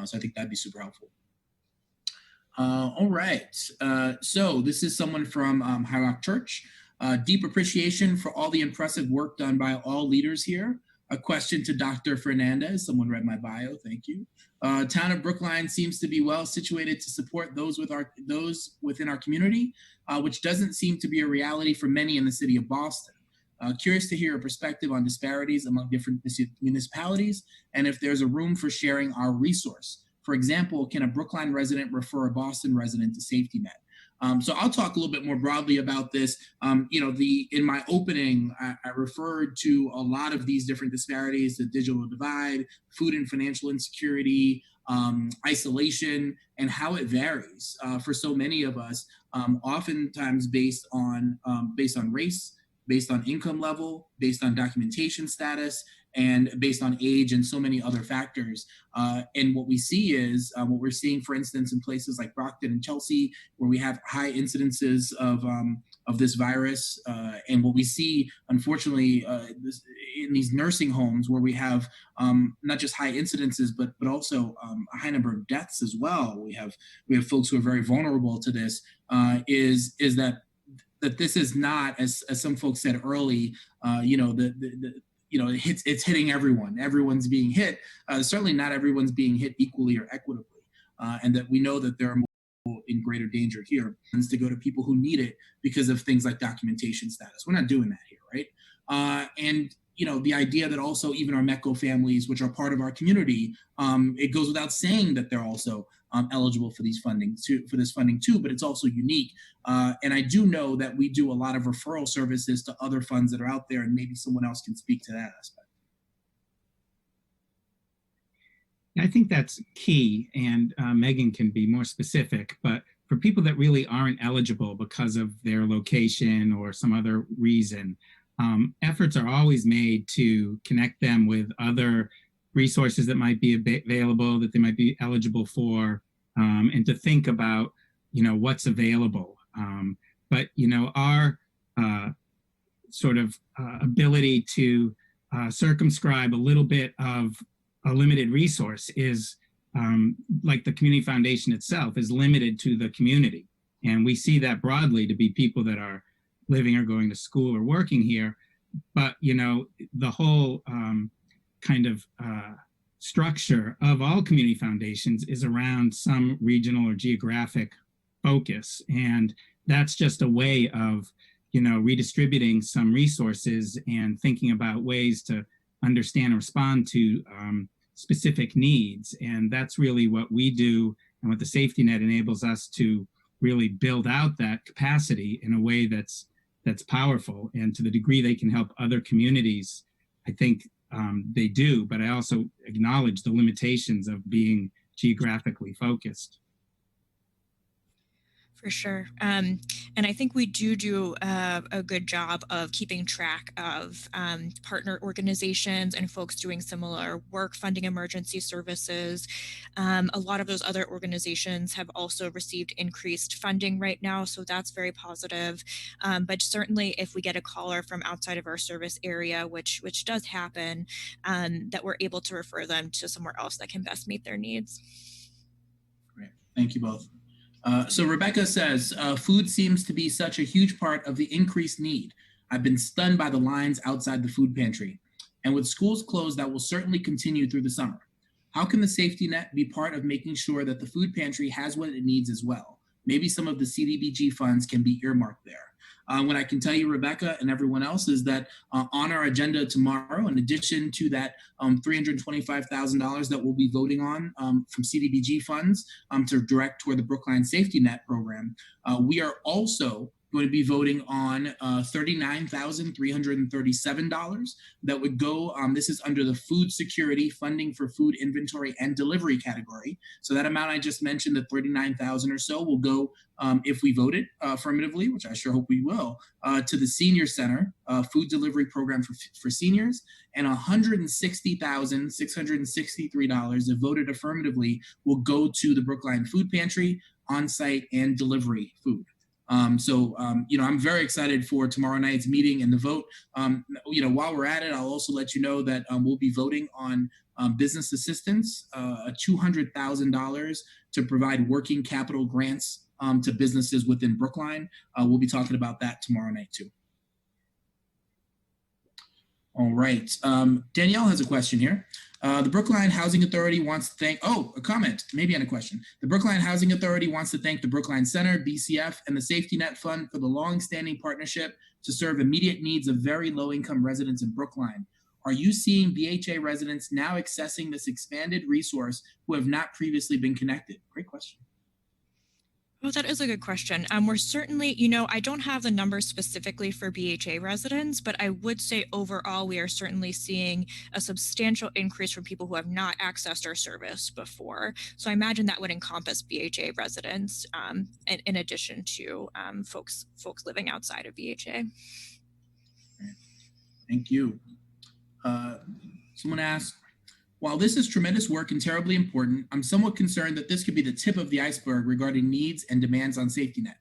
So I think that'd be super helpful. All right. So this is someone from High Rock Church. Deep appreciation for all the impressive work done by all leaders here. A question to Dr. Fernandez. Someone read my bio. Thank you. Town of Brookline seems to be well situated to support those within our community, which doesn't seem to be a reality for many in the city of Boston. Curious to hear a perspective on disparities among different municipalities and if there's a room for sharing our resource. For example, can a Brookline resident refer a Boston resident to safety net? So I'll talk a little bit more broadly about this. In my opening, I referred to a lot of these different disparities: the digital divide, food and financial insecurity, isolation, and how it varies for so many of us, oftentimes based on race, based on income level, based on documentation status, and based on age and so many other factors. And what we see is what we're seeing, for instance, in places like Brockton and Chelsea, where we have high incidences of this virus. And what we see, unfortunately, in these nursing homes where we have not just high incidences, but also a high number of deaths as well. We have folks who are very vulnerable to this, is that this is not, as some folks said early, it's hitting everyone. Everyone's being hit. Certainly not everyone's being hit equally or equitably. And that we know that there are more in greater danger here, and to go to people who need it because of things like documentation status. We're not doing that here, right? And the idea that also even our MECO families, which are part of our community, it goes without saying that they're also eligible for this funding too, but it's also unique. And I do know that we do a lot of referral services to other funds that are out there, and maybe someone else can speak to that aspect. I think that's key, and Megan can be more specific, but for people that really aren't eligible because of their location or some other reason, efforts are always made to connect them with other resources that might be available, that they might be eligible for, and to think about, what's available. But, our sort of ability to circumscribe a little bit of a limited resource is like the community foundation itself is limited to the community. And we see that broadly to be people that are living or going to school or working here. But, the whole kind of structure of all community foundations is around some regional or geographic focus. And that's just a way of, redistributing some resources and thinking about ways to understand and respond to specific needs. And that's really what we do, and what the safety net enables us to really build out that capacity in a way that's powerful. And to the degree they can help other communities, I think they do, but I also acknowledge the limitations of being geographically focused. For sure. And I think we do a good job of keeping track of partner organizations and folks doing similar work, funding emergency services. A lot of those other organizations have also received increased funding right now, so that's very positive. But certainly if we get a caller from outside of our service area, which does happen, that we're able to refer them to somewhere else that can best meet their needs. Great. Thank you both. So Rebecca says, food seems to be such a huge part of the increased need. I've been stunned by the lines outside the food pantry. And with schools closed, that will certainly continue through the summer. How can the safety net be part of making sure that the food pantry has what it needs as well? Maybe some of the CDBG funds can be earmarked there. What I can tell you, Rebecca, and everyone else, is that on our agenda tomorrow, in addition to that $325,000 that we'll be voting on from CDBG funds to direct toward the Brookline Safety Net program, we are also going to be voting on $39,337 that would go, this is under the food security funding for food inventory and delivery category. So that amount I just mentioned, the $39,000 or so, will go, if we vote it affirmatively, which I sure hope we will, to the Senior Center food delivery program for seniors, and $160,663, if voted affirmatively, will go to the Brookline Food Pantry, on-site and delivery food. I'm very excited for tomorrow night's meeting and the vote. While we're at it, I'll also let you know that we'll be voting on business assistance, $200,000 to provide working capital grants to businesses within Brookline. We'll be talking about that tomorrow night too. All right. Danielle has a question here. The Brookline Housing Authority wants to thank, a comment, maybe on a question. The Brookline Housing Authority wants to thank the Brookline Center, BCF, and the Safety Net Fund for the long-standing partnership to serve immediate needs of very low-income residents in Brookline. Are you seeing BHA residents now accessing this expanded resource who have not previously been connected? Great question. Oh, that is a good question. We're certainly, I don't have the numbers specifically for BHA residents, but I would say overall, we are certainly seeing a substantial increase from people who have not accessed our service before. So I imagine that would encompass BHA residents in addition to folks living outside of BHA. Thank you. Someone asked, while this is tremendous work and terribly important, I'm somewhat concerned that this could be the tip of the iceberg regarding needs and demands on safety net.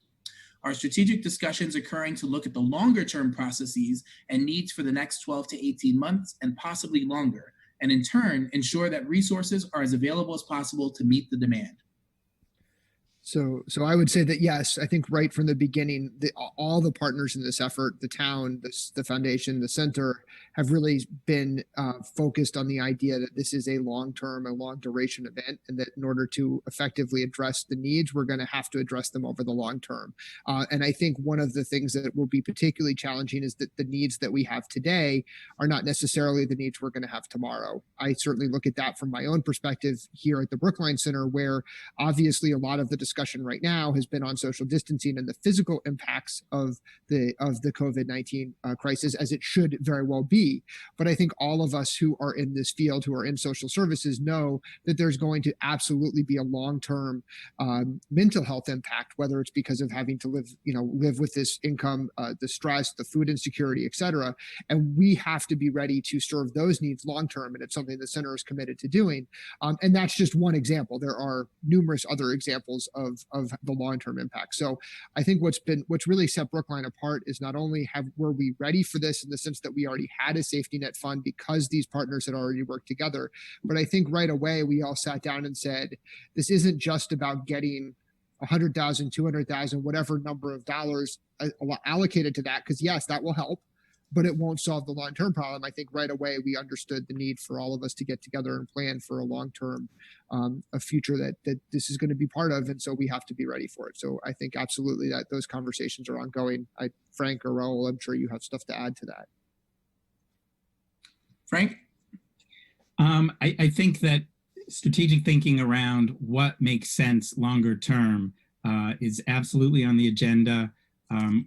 Are strategic discussions occurring to look at the longer term processes and needs for the next 12 to 18 months and possibly longer, and in turn, ensure that resources are as available as possible to meet the demand? So I would say that yes, I think right from the beginning, all the partners in this effort, the town, the foundation, the center, have really been focused on the idea that this is a long-term and long-duration event, and that in order to effectively address the needs, we're going to have to address them over the long term. And I think one of the things that will be particularly challenging is that the needs that we have today are not necessarily the needs we're going to have tomorrow. I certainly look at that from my own perspective here at the Brookline Center, where obviously a lot of the discussion right now has been on social distancing and the physical impacts of the COVID-19 crisis, as it should very well be. But I think all of us who are in this field, who are in social services, know that there's going to absolutely be a long-term mental health impact, whether it's because of having to live with this income, the stress, the food insecurity, et cetera. And we have to be ready to serve those needs long-term. And it's something the center is committed to doing. And that's just one example. There are numerous other examples of the long-term impact. So I think what's really set Brookline apart is not only were we ready for this in the sense that we already had a safety net fund because these partners had already worked together, but I think right away we all sat down and said, this isn't just about getting 100,000, 200,000, whatever number of dollars allocated to that, because yes, that will help, but it won't solve the long-term problem. I think right away we understood the need for all of us to get together and plan for a long-term, a future that this is going to be part of, and so we have to be ready for it. So I think absolutely that those conversations are ongoing. Frank or Raul, I'm sure you have stuff to add to that. Frank? I think that strategic thinking around what makes sense longer term is absolutely on the agenda.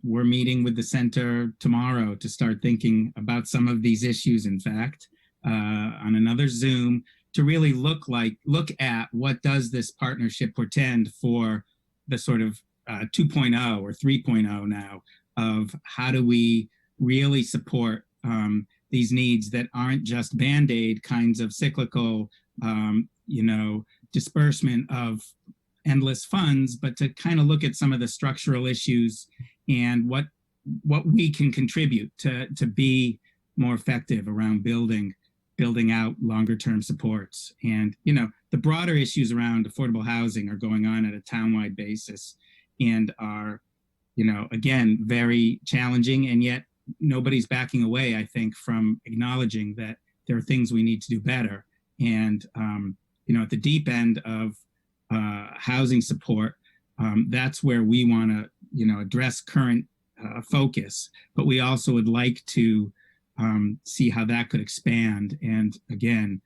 We're meeting with the center tomorrow to start thinking about some of these issues, in fact, on another Zoom, to really look at what does this partnership portend for the sort of 2.0 or 3.0 now of how do we really support these needs that aren't just Band-Aid kinds of cyclical, disbursement of endless funds, but to kind of look at some of the structural issues and what we can contribute to be more effective around building out longer term supports. And the broader issues around affordable housing are going on at a townwide basis and are again very challenging, and yet nobody's backing away, I think, from acknowledging that there are things we need to do better. And at the deep end of housing support, that's where we want to address current focus, but we also would like to see how that could expand and again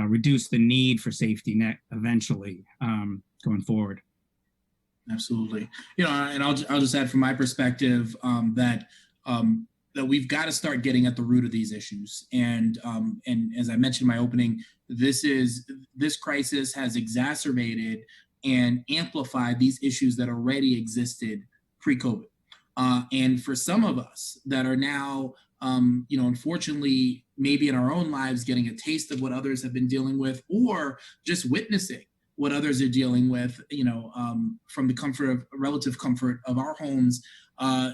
reduce the need for safety net eventually going forward. Absolutely. And I'll just add from my perspective that we've got to start getting at the root of these issues. And as I mentioned in my opening, this crisis has exacerbated and amplified these issues that already existed pre-COVID. And for some of us that are now, unfortunately, maybe in our own lives, getting a taste of what others have been dealing with, or just witnessing what others are dealing with, from the relative comfort of our homes,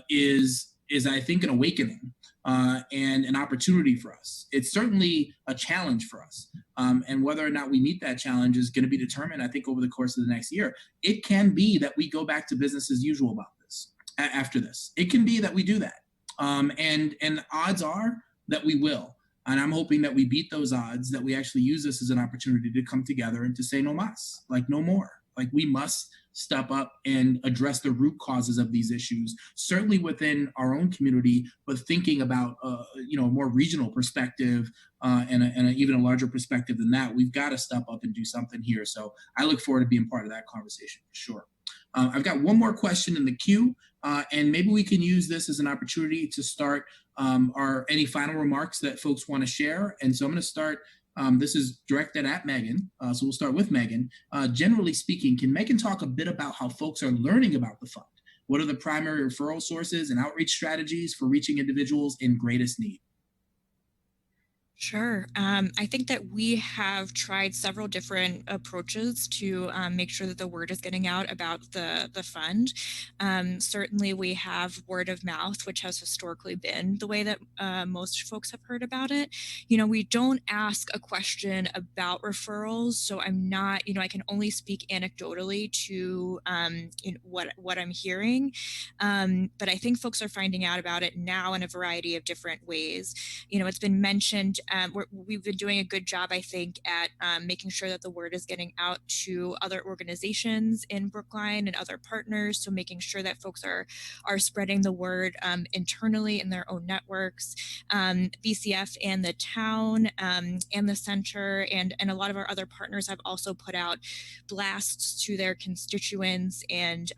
is I think an awakening and an opportunity for us. It's certainly a challenge for us. And whether or not we meet that challenge is going to be determined, I think, over the course of the next year. It can be that we go back to business as usual about this after this. It can be that we do that. And odds are that we will. And I'm hoping that we beat those odds, that we actually use this as an opportunity to come together and to say no mas, like no more. Like we must step up and address the root causes of these issues, certainly within our own community, but thinking about a more regional perspective and even a larger perspective than that. We've got to step up and do something here. So I look forward to being part of that conversation for sure. I've got one more question in the queue, and maybe we can use this as an opportunity to start any final remarks that folks want to share. And so I'm going to start. This is directed at Megan, so we'll start with Megan. Generally speaking, can Megan talk a bit about how folks are learning about the fund? What are the primary referral sources and outreach strategies for reaching individuals in greatest need? Sure. I think that we have tried several different approaches to make sure that the word is getting out about the fund. Certainly, we have word of mouth, which has historically been the way that most folks have heard about it. We don't ask a question about referrals, so I'm not. I can only speak anecdotally to what I'm hearing, but I think folks are finding out about it now in a variety of different ways. It's been mentioned. We've been doing a good job, I think, at making sure that the word is getting out to other organizations in Brookline and other partners. So making sure that folks are spreading the word internally in their own networks. BCF and the town and the center and a lot of our other partners have also put out blasts to their constituents and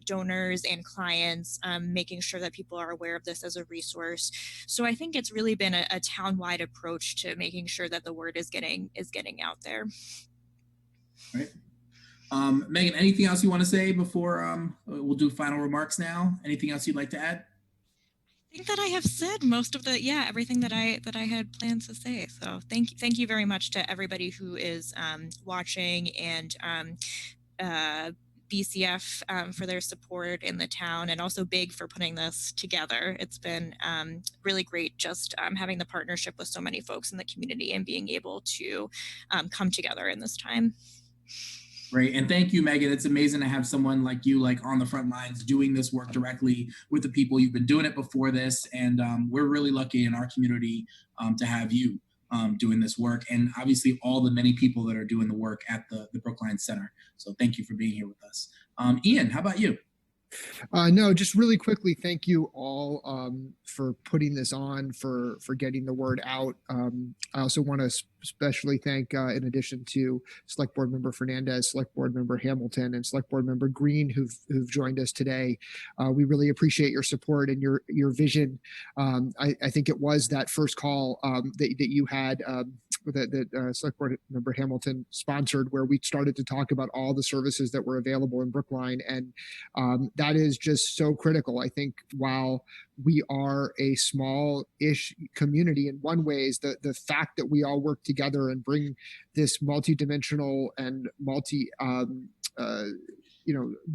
donors and clients, making sure that people are aware of this as a resource. So I think it's really been a town-wide approach to making sure that the word is getting out there. Right. Megan, anything else you want to say before we'll do final remarks now? Anything else you'd like to add? I think that I have said most of everything that I had planned to say. So thank you very much to everybody who is watching and BCF for their support in the town, and also Big for putting this together. It's been really great just having the partnership with so many folks in the community and being able to come together in this time. Right. And thank you, Megan. It's amazing to have someone like you, like on the front lines, doing this work directly with the people. You've been doing it before this. And we're really lucky in our community to have you doing this work. And obviously all the many people that are doing the work at the Brookline Center. So thank you for being here with us. Ian, how about you? No, just really quickly, thank you all for putting this on, for getting the word out. I also want to especially thank, in addition to Select Board Member Fernandez, Select Board Member Hamilton, and Select Board Member Green, who've joined us today. We really appreciate your support and your vision. I think it was that first call that you had that Select Board Member Hamilton sponsored, where we started to talk about all the services that were available in Brookline, and that is just so critical. I think while we are a small-ish community in one ways, the fact that we all work together and bring this multidimensional and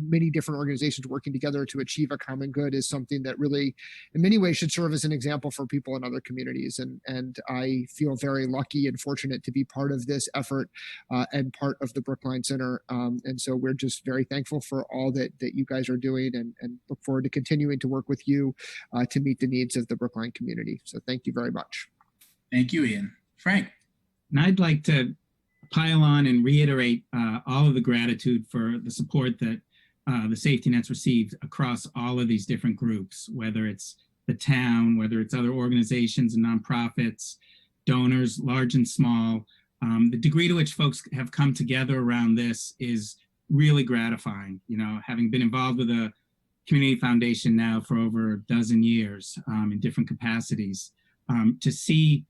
many different organizations working together to achieve a common good is something that really, in many ways, should serve as an example for people in other communities. And I feel very lucky and fortunate to be part of this effort and part of the Brookline Center. And so we're just very thankful for all that you guys are doing, and look forward to continuing to work with you to meet the needs of the Brookline community. So thank you very much. Thank you, Ian. Frank. And I'd like to pile on and reiterate all of the gratitude for the support that the safety net's received across all of these different groups, whether it's the town, whether it's other organizations and nonprofits, donors, large and small. The degree to which folks have come together around this is really gratifying. Having been involved with a community foundation now for over a dozen years in different capacities, to see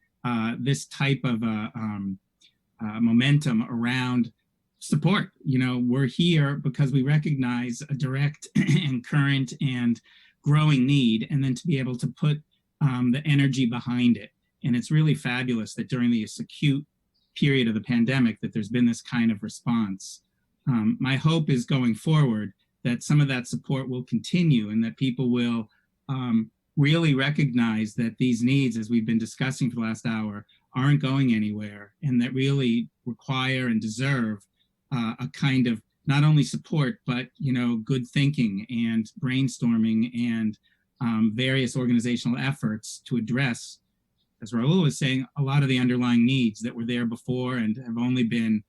this type of momentum around support. We're here because we recognize a direct and current and growing need, and then to be able to put the energy behind it. And it's really fabulous that during this acute period of the pandemic that there's been this kind of response. My hope is going forward that some of that support will continue, and that people will really recognize that these needs, as we've been discussing for the last hour, aren't going anywhere, and that really require and deserve a kind of not only support, but good thinking and brainstorming and various organizational efforts to address, as Raul was saying, a lot of the underlying needs that were there before and have only been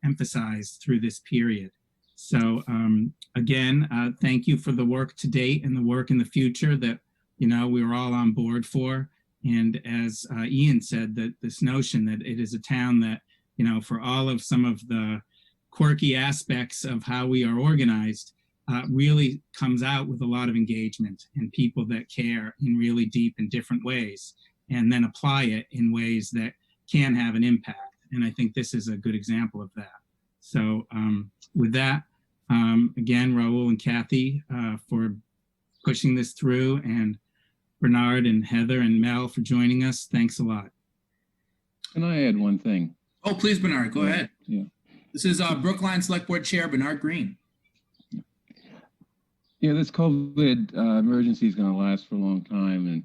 emphasized through this period. So again, thank you for the work to date and the work in the future that we were all on board for. And as Ian said, that this notion that it is a town that, for all of some of the quirky aspects of how we are organized, really comes out with a lot of engagement and people that care in really deep and different ways, and then apply it in ways that can have an impact. And I think this is a good example of that. So with that, again, Raul and Kathy for pushing this through, and Bernard and Heather and Mel for joining us. Thanks a lot. Can I add one thing? Oh, please, Bernard, go ahead. Yeah. This is Brookline Select Board Chair Bernard Green. Yeah, this COVID emergency is going to last for a long time, and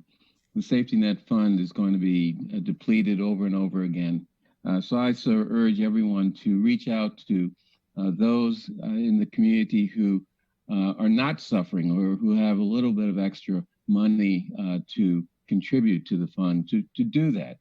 the safety net fund is going to be depleted over and over again. So I urge everyone to reach out to those in the community who are not suffering or who have a little bit of extra money to contribute to the fund to do that.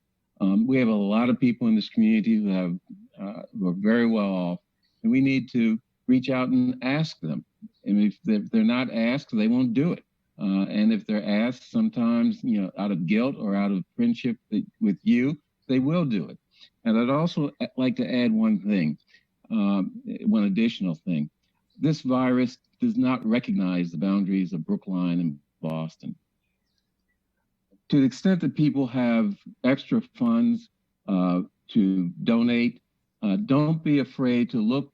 We have a lot of people in this community who are very well off, and we need to reach out and ask them. And if they're not asked, they won't do it. And if they're asked, sometimes, out of guilt or out of friendship with you, they will do it. And I'd also like to add one thing, one additional thing. This virus does not recognize the boundaries of Brookline and Boston. To the extent that people have extra funds to donate, don't be afraid to look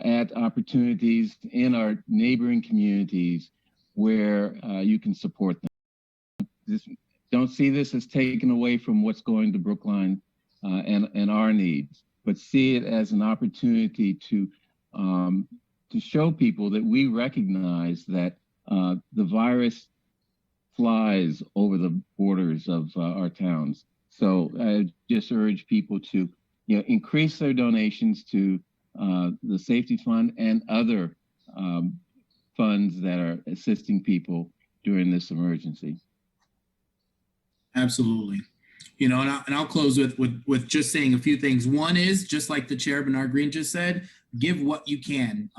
at opportunities in our neighboring communities where you can support them. Don't see this as taken away from what's going to Brookline and our needs, but see it as an opportunity to show people that we recognize that the virus flies over the borders of our towns. So I just urge people to increase their donations to the safety fund and other funds that are assisting people during this emergency. Absolutely. And I'll close with just saying a few things. One is, just like the chair Bernard Green just said, give what you can.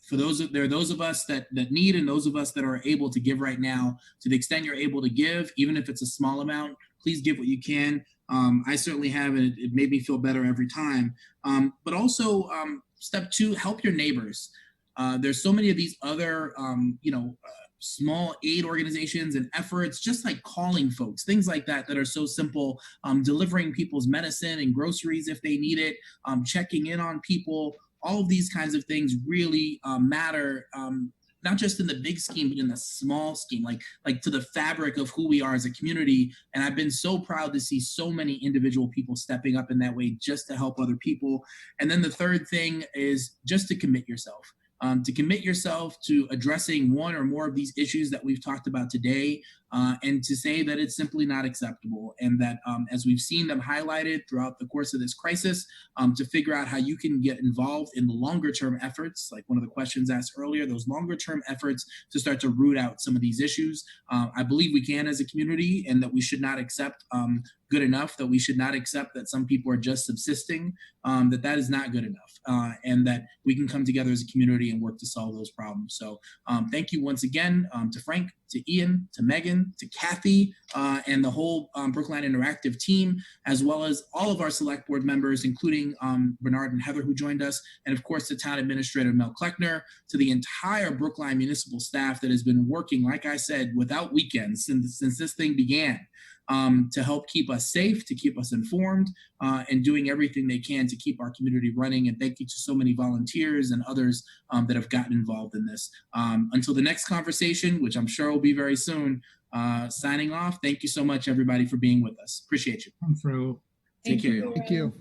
There are those of us that need, and those of us that are able to give right now. To the extent you're able to give, even if it's a small amount, please give what you can. I certainly have, and it made me feel better every time. But also, step two, help your neighbors. There's so many of these other, small aid organizations and efforts, just like calling folks, things like that are so simple, delivering people's medicine and groceries if they need it, checking in on people. All of these kinds of things really matter, not just in the big scheme, but in the small scheme, like to the fabric of who we are as a community. And I've been so proud to see so many individual people stepping up in that way just to help other people. And then the third thing is just to commit yourself. To commit yourself to addressing one or more of these issues that we've talked about today, and to say that it's simply not acceptable, and that as we've seen them highlighted throughout the course of this crisis, to figure out how you can get involved in the longer term efforts, like one of the questions asked earlier, those longer term efforts to start to root out some of these issues. I believe we can as a community, and that we should not accept good enough, that we should not accept that some people are just subsisting, that is not good enough, and that we can come together as a community and work to solve those problems. So thank you once again to Frank, to Ian, to Megan, to Kathy, and the whole Brookline Interactive team, as well as all of our select board members, including Bernard and Heather who joined us, and of course the town administrator Mel Kleckner, to the entire Brookline municipal staff that has been working, like I said, without weekends since this thing began. To help keep us safe, to keep us informed, and doing everything they can to keep our community running. And thank you to so many volunteers and others that have gotten involved in this. Until the next conversation, which I'm sure will be very soon, signing off. Thank you so much, everybody, for being with us. Appreciate you. Thanks, Raul. Take care. Thank you.